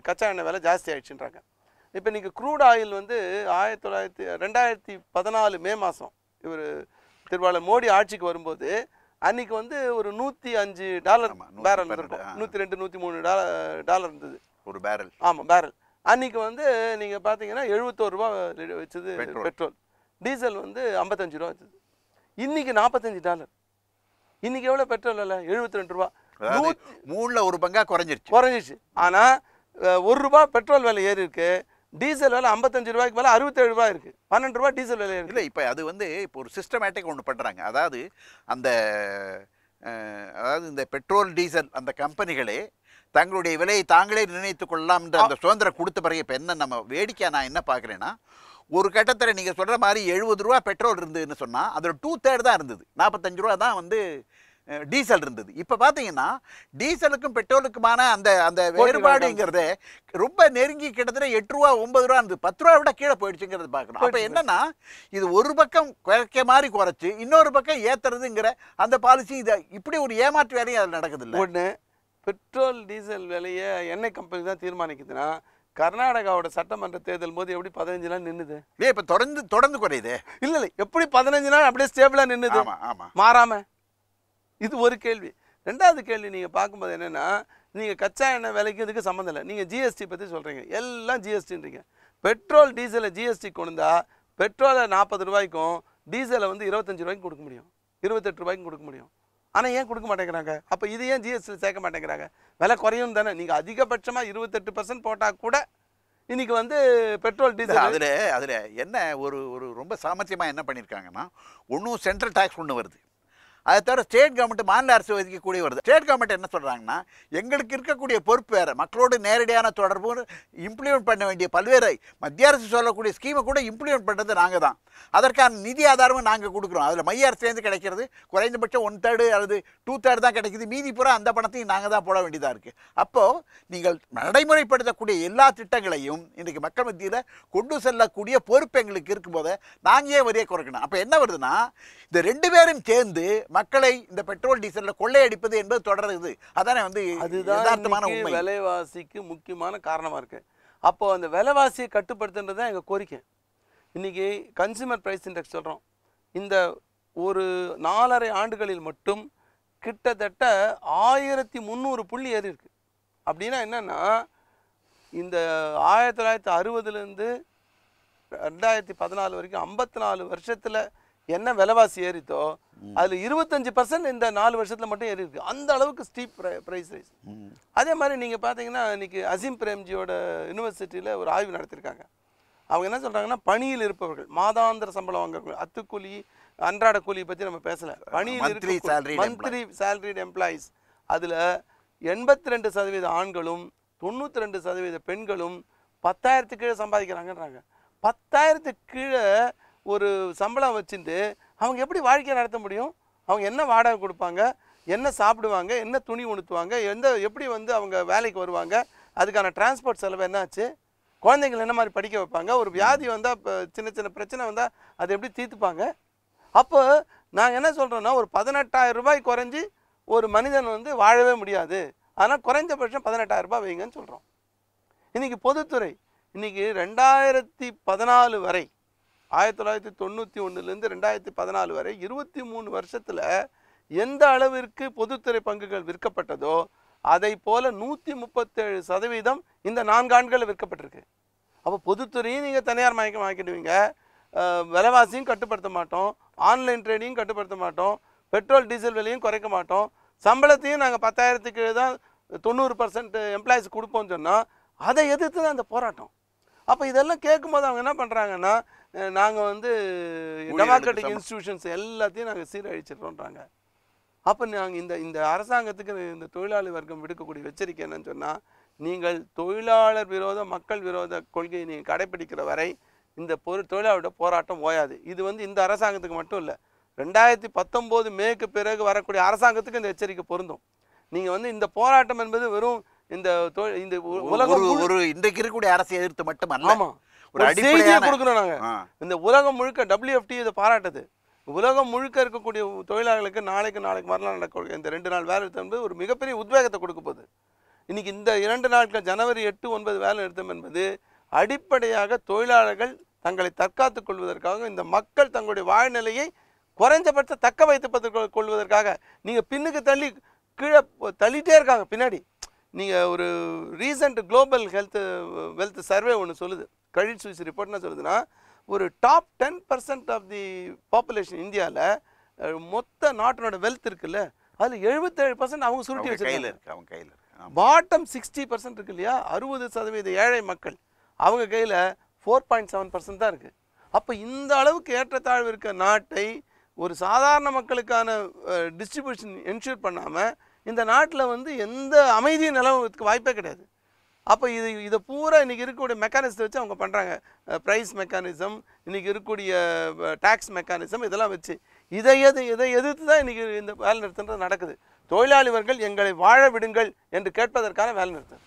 கச்சா எண்ணெய் விலை ஜாஸ்தி ஆகிடுச்சுன்றாங்க. இப்போ நீங்கள் க்ரூட் ஆயில் வந்து 2014 மே மாதம் இவர் திருவாளர் மோடி ஆட்சிக்கு வரும்போது அன்றைக்கி வந்து ஒரு $105 பேரல் இருந்திருக்கும். 102 103 டாலர் இருந்தது ஒரு பேரல். ஆமாம், பேரல். அன்றைக்கி வந்து நீங்கள் பார்த்தீங்கன்னா 71 ரூபா வச்சது பெட்ரோல். டீசல் வந்து 55 ரூபா வச்சது. இன்றைக்கி $45. இன்றைக்கி எவ்வளோ பெட்ரோல் விலை? 72 ரூபா. 3ல் 1 பங்கா குறைஞ்சிருச்சு. ஆனால் 1 ரூபா பெட்ரோல் விலை ஏறி இருக்கு. டீசல் விலை 55 ரூபாய்க்கு மேலே 67 ரூபாய் இருக்குது. 12 ரூபா டீசல் விலை இருக்குது. இல்லை, இப்போ அது வந்து இப்போ ஒரு சிஸ்டமேட்டிக் ஒன்று பண்ணுறாங்க. அதாவது அந்த அதாவது இந்த பெட்ரோல் டீசல் அந்த கம்பெனிகளே தங்களுடைய விலையை தாங்களே நிர்ணயித்துக் கொள்ளலாம்ன்ற அந்த சுதந்திரம் கொடுத்த பிறகு இப்போ என்ன நம்ம வேடிக்கை நான் என்ன பார்க்குறேன்னா, ஒரு கட்டத்தில் நீங்கள் சொல்கிற மாதிரி 70 ரூபா பெட்ரோல் இருந்ததுன்னு சொன்னால் அதில் 2/3 தான் இருந்தது, 45 ரூபா தான் வந்து டீசல் இருந்தது. இப்போ பார்த்தீங்கன்னா டீசலுக்கும் பெட்ரோலுக்குமான அந்த அந்த வேறுபாடுங்கிறதே ரொம்ப நெருங்கி கிட்டத்தட்ட 8 ரூபா 9 ரூபா இருந்தது, 10 ரூபா விட கீழே போயிடுச்சுங்கிறது பார்க்கணும். அப்போ என்னன்னா இது ஒரு பக்கம் குறைக்க மாதிரி குறைச்சி இன்னொரு பக்கம் ஏற்றுறதுங்கிற அந்த பாலிசி, இதை இப்படி ஒரு ஏமாற்று வேலையும் அதில் நடக்குது இல்லை. ஒன்று பெட்ரோல் டீசல் விலையை எண்ணெய் கம்பெனி தான் தீர்மானிக்குதுன்னா கர்நாடகாவோட சட்டமன்ற தேர்தல் போது எப்படி 15 நாள் நின்றுது? இப்போ தொடர்ந்து குறையுது. இல்லை எப்படி 15 நாள் அப்படியே ஸ்டேபிளாக நின்றுது மாறாம? இது ஒரு கேள்வி. ரெண்டாவது கேள்வி நீங்கள் பார்க்கும்போது என்னென்னா, நீங்கள் கச்சா எண்ணெய் விலைக்கு இதுக்கு சம்மந்தம் இல்லை. நீங்கள் ஜிஎஸ்டி பற்றி சொல்கிறீங்க, எல்லாம் ஜிஎஸ்டின்றீங்க. பெட்ரோல் டீசலை ஜிஎஸ்டி கொண்டா பெட்ரோலை 40 ரூபாய்க்கும் டீசலை வந்து 25 ரூபாய்க்கும் கொடுக்க முடியும், 28 ரூபாய்க்கும் கொடுக்க முடியும். ஆனால் ஏன் கொடுக்க மாட்டேங்கிறாங்க? அப்போ இது ஏன் ஜிஎஸ்டியில் சேர்க்க மாட்டேங்கிறாங்க? விலை குறையும் தானே. நீங்கள் அதிகபட்சமாக 28% போட்டால் கூட இன்னைக்கு வந்து பெட்ரோல் டீசல் அதில் என்ன ஒரு ரொம்ப சாமர்த்தியமாக என்ன பண்ணியிருக்காங்கன்னா, ஒன்றும் சென்ட்ரல் டேக்ஸ் ஒன்று வருது, அதை தவிர ஸ்டேட் கவர்மெண்ட் மாநில அரசு ஒதுக்கக்கூடிய வருது. ஸ்டேட் கவர்மெண்ட் என்ன சொல்கிறாங்கன்னா, எங்களுக்கு இருக்கக்கூடிய பொறுப்பு வேறு, மக்களோடு நேரடியான தொடர்பு இம்ப்ளிமெண்ட் பண்ண வேண்டிய பல்வேறு மத்திய அரசு சொல்லக்கூடிய ஸ்கீமை கூட இம்ப்ளிமெண்ட் பண்ணுறது நாங்கள் தான், அதற்கான நிதி ஆதாரமும் நாங்கள் கொடுக்குறோம். அதில் மைய அரசுலேருந்து கிடைக்கிறது குறைந்தபட்சம் 1/3 அல்லது 2/3 தான் கிடைக்குது, மீதி பூரா அந்த பணத்தையும் நாங்கள் தான் போட வேண்டியதாக இருக்குது. அப்போது நீங்கள் நடைமுறைப்படுத்தக்கூடிய எல்லா திட்டங்களையும் இன்றைக்கு மக்கள் மத்தியில் கொண்டு செல்லக்கூடிய பொறுப்பு எங்களுக்கு இருக்கும்போது நாங்கள் ஏன் வரியை குறைக்கணும்? அப்போ என்ன வருதுன்னா, இந்த 2 பேரும் சேர்ந்து மக்களை இந்த பெட்ரோல் டீசலில் கொள்ளையடிப்பது என்பது தொடருது. அதானே வந்து யதார்த்தமான உண்மை. விலைவாசிக்கு முக்கியமான காரணமாக இருக்குது. அப்போ அந்த விலைவாசியை கட்டுப்படுத்துன்றது தான் எங்கள் கோரிக்கை. இன்றைக்கி கன்சியூமர் ப்ரைஸ் இண்டெக்ஸ் சொல்கிறோம், இந்த ஒரு 4.5 ஆண்டுகளில் மட்டும் கிட்டத்தட்ட 1300 புள்ளி ஏறி இருக்கு. அப்படின்னா என்னென்னா, இந்த 1960லேருந்து 2014 வரைக்கும் 54 வருஷத்தில் என்ன விலைவாசி ஏறித்தோ அதில் 25% இந்த 4 வருஷத்தில் மட்டும் ஏறி இருக்கு. அந்த அளவுக்கு ஸ்டீப் ப்ரைஸ் ரைஸ். அதே மாதிரி நீங்கள் பார்த்தீங்கன்னா, இன்னைக்கு அசீம் பிரேம்ஜியோட யூனிவர்சிட்டியில் ஒரு ஆய்வு நடத்திருக்காங்க. அவங்க என்ன சொல்கிறாங்கன்னா, பணியில் இருப்பவர்கள் மாதாந்திர சம்பளம் வாங்குறவங்க, அத்துக்கூலி அன்றாட கூலியை பற்றி நம்ம பேசலை, பணியில் இருக்க மந்த்லி சேலரிட் எம்ப்ளாயீஸ், அதில் 82% ஆண்களும் 92% பெண்களும் 10,000 கீழே சம்பாதிக்கிறாங்கன்றாங்க. 10,000 கீழே ஒரு சம்பளம் வச்சுட்டு அவங்க எப்படி வாழ்க்கையை நடத்த முடியும்? அவங்க என்ன வாடகை கொடுப்பாங்க, என்ன சாப்பிடுவாங்க, என்ன துணி உடுத்துவாங்க, எப்படி வந்து அவங்க வேலைக்கு வருவாங்க, அதுக்கான டிரான்ஸ்போர்ட் செலவு என்னாச்சு, குழந்தைங்கள் என்ன மாதிரி படிக்க வைப்பாங்க, ஒரு வியாதி வந்தால் இப்போ சின்ன சின்ன பிரச்சனை வந்தால் அதை எப்படி தீர்த்துப்பாங்க? அப்போ நாங்கள் என்ன சொல்கிறோன்னா, ஒரு 18,000 ரூபாய் குறைஞ்சி ஒரு மனிதன் வந்து வாழவே முடியாது, ஆனால் குறைஞ்சபட்சம் 18,000 ரூபாய் வைங்கன்னு சொல்கிறோம். இன்றைக்கி பொதுத்துறை இன்றைக்கி 2014 வரை 1991லேருந்து 2014 வரை 23 வருஷத்தில் எந்த அளவிற்கு பொதுத்துறை பங்குகள் விற்கப்பட்டதோ அதை போல 137% இந்த 4 ஆண்டுகளில் விற்கப்பட்டிருக்கு. அப்போ பொதுத்துறையும் நீங்கள் தனியார் மயமாக்கிடுவீங்க, விலைவாசியும் கட்டுப்படுத்த மாட்டோம், ஆன்லைன் ட்ரேடிங்கும் கட்டுப்படுத்த மாட்டோம், பெட்ரோல் டீசல் விலையும் குறைக்க மாட்டோம், சம்பளத்தையும் நாங்கள் 10,000க்கு தான் 90% எம்ப்ளாயிஸ் கொடுப்போம்னு சொன்னால் அதை எதிர்த்து தான் அந்த போராட்டம். அப்போ இதெல்லாம் கேட்கும்போது அவங்க என்ன பண்ணுறாங்கன்னா, நாங்கள் வந்து டெமோக்ராட்டிக் இன்ஸ்டிடியூஷன்ஸ் எல்லாத்தையும் நாங்கள் சீரழிச்சிடுறோன்றாங்க. அப்போ நாங்கள் இந்த அரசாங்கத்துக்கு இந்த தொழிலாளி வர்க்கம் விடுக்கக்கூடிய எச்சரிக்கை என்னன்னு சொன்னால், நீங்கள் தொழிலாளர் விரோத மக்கள் விரோத கொள்கையை நீங்கள் கடைப்பிடிக்கிற வரை இந்த தொழிலாளரோட போராட்டம் ஓயாது. இது வந்து இந்த அரசாங்கத்துக்கு மட்டும் இல்லை, 2019 மேக்கு பிறகு வரக்கூடிய அரசாங்கத்துக்கு இந்த எச்சரிக்கை பொருந்தும். நீங்கள் வந்து இந்த போராட்டம் என்பது வெறும் இந்த உலகம் ஒரு இன்றைக்கு இருக்கக்கூடிய அரசை எதிர்த்து மட்டுமல்ல, ஒரு செய்தியை கொடுக்குறோம் நாங்கள். இந்த உலகம் முழுக்க WFT இதை பாராட்டுது. உலகம் முழுக்க இருக்கக்கூடிய தொழிலாளர்களுக்கு நாளைக்கு மறுநாள் நடக்கக்கூடிய இந்த 2 நாள் வேலை நிறுத்தம் என்பது ஒரு மிகப்பெரிய உத்வேகத்தை கொடுக்க போகுது. இன்னைக்கு இந்த 2 நாட்கள் ஜனவரி 8, 9 வேலை நிறுத்தம் என்பது அடிப்படையாக தொழிலாளர்கள் தங்களை தற்காத்துக் கொள்வதற்காக, இந்த மக்கள் தங்களுடைய வாழ்நிலையை குறைஞ்சபட்ச தக்க வைத்துக் கொள்வதற்காக. நீங்கள் பின்னுக்கு தள்ளி கீழே தள்ளிட்டே இருக்காங்க பின்னாடி. நீங்கள் ஒரு ரீசெண்ட் குளோபல் வெல்த் சர்வே ஒன்று சொல்லுது, கிரெடிட் சுவிஸ் ரிப்போர்ட்னா சொல்லுதுன்னா, ஒரு டாப் 10% ஆஃப் தி பாப்புலேஷன் இந்தியாவில் மொத்த நாட்டினோட வெல்த் இருக்குல்ல, அதில் 77% அவங்க சுருட்டி வச்சிருக்காங்க. பாட்டம் 60% இருக்கு இல்லையா, 60% ஏழை மக்கள், அவங்க கையில் 4.7% தான் இருக்குது. அப்போ இந்த அளவுக்கு ஏற்றத்தாழ்வு இருக்க நாட்டை ஒரு சாதாரண மக்களுக்கான டிஸ்ட்ரிபியூஷன் என்ஷூர் பண்ணாமல் இந்த நாட்டில் வந்து எந்த அமைதியும் நிலவுறதுக்கு வாய்ப்பே கிடையாது. அப்போ இதை பூரா இன்றைக்கி இருக்கக்கூடிய மெக்கானிசத்தை வச்சு அவங்க பண்ணுறாங்க. ப்ரைஸ் மெக்கானிசம், இன்றைக்கி இருக்கக்கூடிய டேக்ஸ் மெக்கானிசம், இதெல்லாம் வச்சு இதை எதிர்த்து தான் இன்றைக்கி இந்த வேலை நிறுத்தம் நடக்குது. தொழிலாளி வர்கள் எங்களை வாழ விடுங்கள் என்று கேட்பதற்கான வேலை நிறுத்தம்.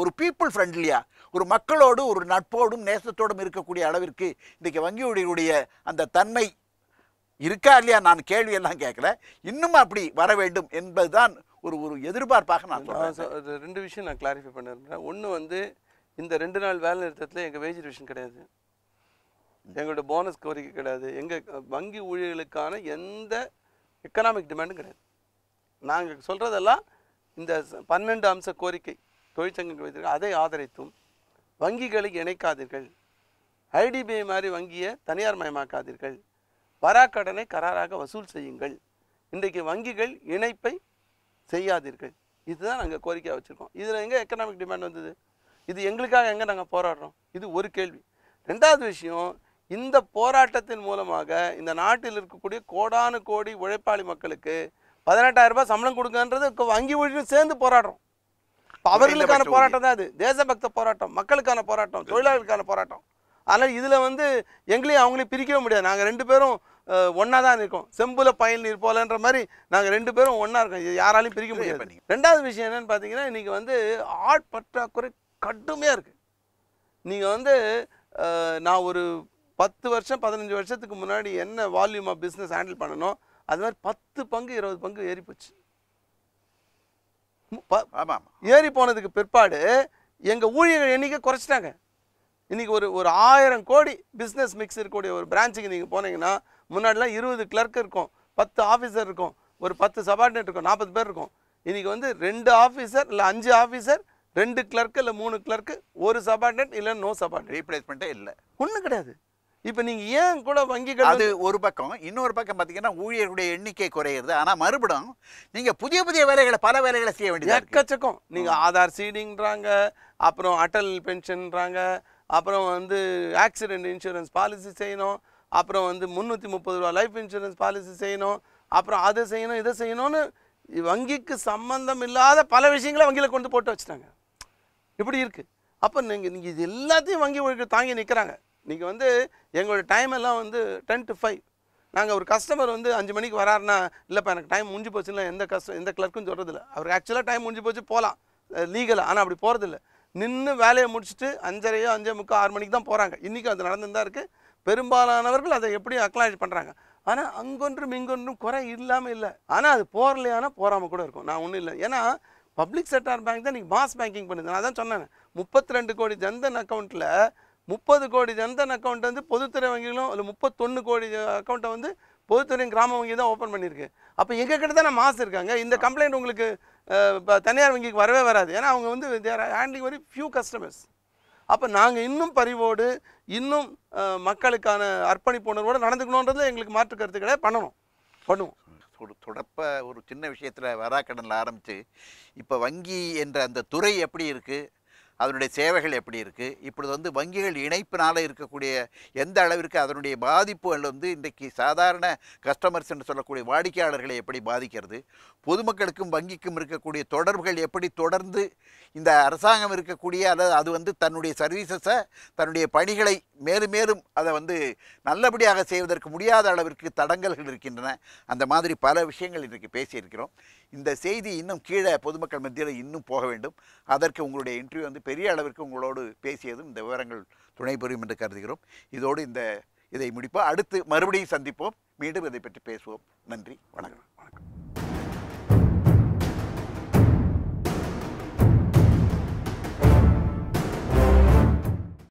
ஒரு பீப்புள் ஃப்ரெண்ட்லியா, ஒரு மக்களோடு ஒரு நட்போடும் நேசத்தோடும் இருக்கக்கூடிய அளவிற்கு இன்றைக்கு வங்கியுடைய அந்த தன்மை இருக்கா இல்லையா நான் கேள்வியெல்லாம் கேட்கல. இன்னும் அப்படி வர வேண்டும் என்பதுதான் ஒரு எதிர்பார்ப்பாக நான் சொல்கிறேன். 2 விஷயம் நான் கிளாரிஃபை பண்ணிருந்தேன். ஒன்று வந்து இந்த 2 நாள் வேலை நிறுத்தத்தில் எங்கள் வேஜ் ரிவிஷன் கிடையாது, எங்களோட போனஸ் கோரிக்கை கிடையாது, எங்கள் வங்கி ஊழியர்களுக்கான எந்த எக்கனாமிக் டிமாண்டும் கிடையாது. நாங்கள் சொல்கிறதெல்லாம் இந்த 12 அம்ச கோரிக்கை தொழிற்சங்கங்கள் வைத்திருக்க அதை ஆதரித்தும் வங்கிகளை இணைக்காதீர்கள், ஐடிபிஐ மாதிரி வங்கியை தனியார் மயமாக்காதீர்கள், வராக்கடனை கராராக வசூல் செய்யுங்கள், இன்றைக்கு வங்கிகள் இணைப்பை செய்யாதீர்கள், இதுதான் நாங்கள் கோரிக்கையாக வச்சுருக்கோம். இதில் எங்கே எக்கனாமிக் டிமாண்ட் வந்தது? இது எங்களுக்காக எங்கே நாங்கள் போராடுறோம்? இது ஒரு கேள்வி. 2வது விஷயம், இந்த போராட்டத்தின் மூலமாக இந்த நாட்டில் இருக்கக்கூடிய கோடானு கோடி உழைப்பாளி மக்களுக்கு 18,000 ரூபாய் சம்பளம் கொடுங்கன்றது வங்கி ஊழியர்கள் சேர்ந்து போராடுறோம். அவர்களுக்கான போராட்டம் தான் அது. தேசபக்த போராட்டம், மக்களுக்கான போராட்டம், தொழிலாளர்களுக்கான போராட்டம். ஆனால் இதில் வந்து எங்களையும் அவங்களையும் பிரிக்கவே முடியாது. நாங்கள் 2 பேரும் ஒன்றா தான் இருக்கோம். செம்புல பயல் நீர் போலன்ற மாதிரி நாங்கள் 2 பேரும் ஒன்றா இருக்கோம். இது யாராலையும் பிரிக்க முடியாது. 2வது விஷயம் என்னன்னு பார்த்தீங்கன்னா, இன்றைக்கி வந்து ஆட் பற்றாக்குறை கடுமையாக இருக்குது. நீங்கள் வந்து நான் ஒரு 10 வருஷம் 15 வருஷத்துக்கு முன்னாடி என்ன வால்யூம் ஆஃப் பிஸ்னஸ் ஹேண்டில் பண்ணணும், அது மாதிரி 10 பங்கு 20 பங்கு ஏறி போச்சு. ஏறி போனதுக்கு பிற்பாடு எங்கள் ஊழியர்கள் எண்ணிக்கை குறைச்சிட்டாங்க. இன்றைக்கி ஒரு 1000 கோடி பிஸ்னஸ் மிக்ஸ் இருக்கக்கூடிய ஒரு பிரான்ச்சுக்கு நீங்கள் போனீங்கன்னா, முன்னாடிலாம் 20 கிளர்க் இருக்கும், 10 ஆஃபீஸர் இருக்கும், ஒரு 10 சபார்டினேட் இருக்கும், 40 பேர் இருக்கும். இன்றைக்கி வந்து 2 ஆஃபீஸர் இல்லை 5 ஆஃபீஸர், 2 கிளர்க்கு இல்லை 3 கிளர்க்கு, ஒரு சபார்டினேட் இல்லை நோ சபார்டினேட், ரீப்ளேஸ்மெண்ட்டே இல்லை, ஒன்றும் கிடையாது. இப்போ நீங்கள் ஏன் கூட வங்கிகள் அது ஒரு பக்கம். இன்னொரு பக்கம் பார்த்தீங்கன்னா ஊழியர்களுடைய எண்ணிக்கை குறையிறது. ஆனால் மறுபடியும் நீங்கள் புதிய புதிய வேலைகளை பல வேலைகளை செய்ய வேண்டியது எக்கச்சக்கம். நீங்கள் ஆதார் சீடிங்கிறாங்க, அப்புறம் அட்டல் பென்ஷன்றாங்க, அப்புறம் வந்து ஆக்சிடென்ட் இன்சூரன்ஸ் பாலிசி செய்யணும், அப்புறம் வந்து 330 ரூபா லைஃப் இன்சூரன்ஸ் பாலிசி செய்யணும், அப்புறம் அதை செய்யணும் இதை செய்யணும்னு வங்கிக்கு சம்பந்தம் இல்லாத பல விஷயங்களை வங்கியில் கொண்டு போட்டு வச்சுட்டாங்க. இப்படி இருக்குது. அப்போ நீங்கள் இது எல்லாத்தையும் வங்கி ஊழியர்கள் தாங்கி நிற்கிறாங்க. நீங்கள் வந்து எங்களோட டைம் எல்லாம் வந்து 10 to 5. நாங்கள் ஒரு கஸ்டமர் வந்து 5 மணிக்கு வராருன்னா, இல்லைப்பா எனக்கு டைம் முடிஞ்சு போச்சுன்னா எந்த கிளர்க்கும் சொல்கிறதில்ல. அவருக்கு ஆக்சுவலாக டைம் முடிஞ்சு போச்சு போகலாம் லீகலாக, ஆனால் அப்படி போகிறதில்ல. நின்று வேலையை முடிச்சுட்டு 5:30 5:45 6 மணிக்கு தான் போகிறாங்க. இன்றைக்கும் அது நடந்து தான் இருக்குது. பெரும்பாலானவர்கள் அதை எப்படி அக்னாலேஜ் பண்ணுறாங்க. ஆனால் அங்கொன்றும் இங்கொன்றும் குறை இல்லாமல் இல்லை. ஆனால் அது போகலையானா போகாமல் கூட இருக்கும். நான் ஒன்றும் இல்லை. ஏன்னா பப்ளிக் செக்டார் பேங்க் தான் நீங்கள் மாஸ் பேங்கிங் பண்ணுது. நான் தான் சொன்னேன், 32 கோடி ஜன்தன் அக்கௌண்ட்டில் 30 கோடி ஜன்தன் அக்கௌண்ட் வந்து பொதுத்துறை வங்கிகளும், இல்லை 31 கோடி அக்கௌண்ட்டை வந்து பொதுத்துறை கிராம வங்கி தான் ஓப்பன் பண்ணியிருக்கு. அப்போ எங்கள் கிட்ட தானே மாஸ் இருக்காங்க. இந்த கம்ப்ளைண்ட் உங்களுக்கு தனியார் வங்கிக்கு வரவே வராது. ஏன்னா அவங்க வந்து தேர் ஹேண்ட்லிங் வெரி ஃபியூ கஸ்டமர்ஸ். அப்போ நாங்கள் இன்னும் பரிவோடு இன்னும் மக்களுக்கான அர்ப்பணிப்பு உணர்வோடு நடந்துக்கணுன்றதுல எங்களுக்கு மாற்று கருத்து கிடையாது. பண்ணுவோம். ஒரு சின்ன விஷயத்தில் வராக்கடனில் ஆரம்பித்து இப்போ வங்கி என்ற அந்த துறை எப்படி இருக்குது, அதனுடைய சேவைகள் எப்படி இருக்குது, இப்படி வந்து வங்கிகள் இணைப்பினால் இருக்கக்கூடிய எந்த அளவிற்கு அதனுடைய பாதிப்புகள் வந்து இன்றைக்கு சாதாரண கஸ்டமர்ஸ் என்று சொல்லக்கூடிய வாடிக்கையாளர்களை எப்படி பாதிக்கிறது, பொதுமக்களுக்கும் வங்கிக்கும் இருக்கக்கூடிய தொடர்புகள் எப்படி தொடர்ந்து இந்த அரசாங்கம் இருக்கக்கூடிய அல்லது அது வந்து தன்னுடைய சர்வீசஸை தன்னுடைய பணிகளை மேலும் மேலும் அதை வந்து நல்லபடியாக செய்வதற்கு முடியாத அளவிற்கு தடங்கல்கள் இருக்கின்றன. அந்த மாதிரி பல விஷயங்கள் இன்றைக்கு பேசியிருக்கிறோம். இந்த செய்தி இன்னும் கீழே பொதுமக்கள் மத்தியில் இன்னும் போக வேண்டும். அதற்கு உங்களுடைய இன்டர்வியூ வந்து பெரிய அளவிற்கு உங்களோடு பேசியதும் இந்த விவரங்கள் துணை புரியும் என்று கருதுகிறோம். இதோடு இதை முடிப்போம். அடுத்து மறுபடியும் சந்திப்போம். மீண்டும் இதை பற்றி பேசுவோம். நன்றி, வணக்கம்.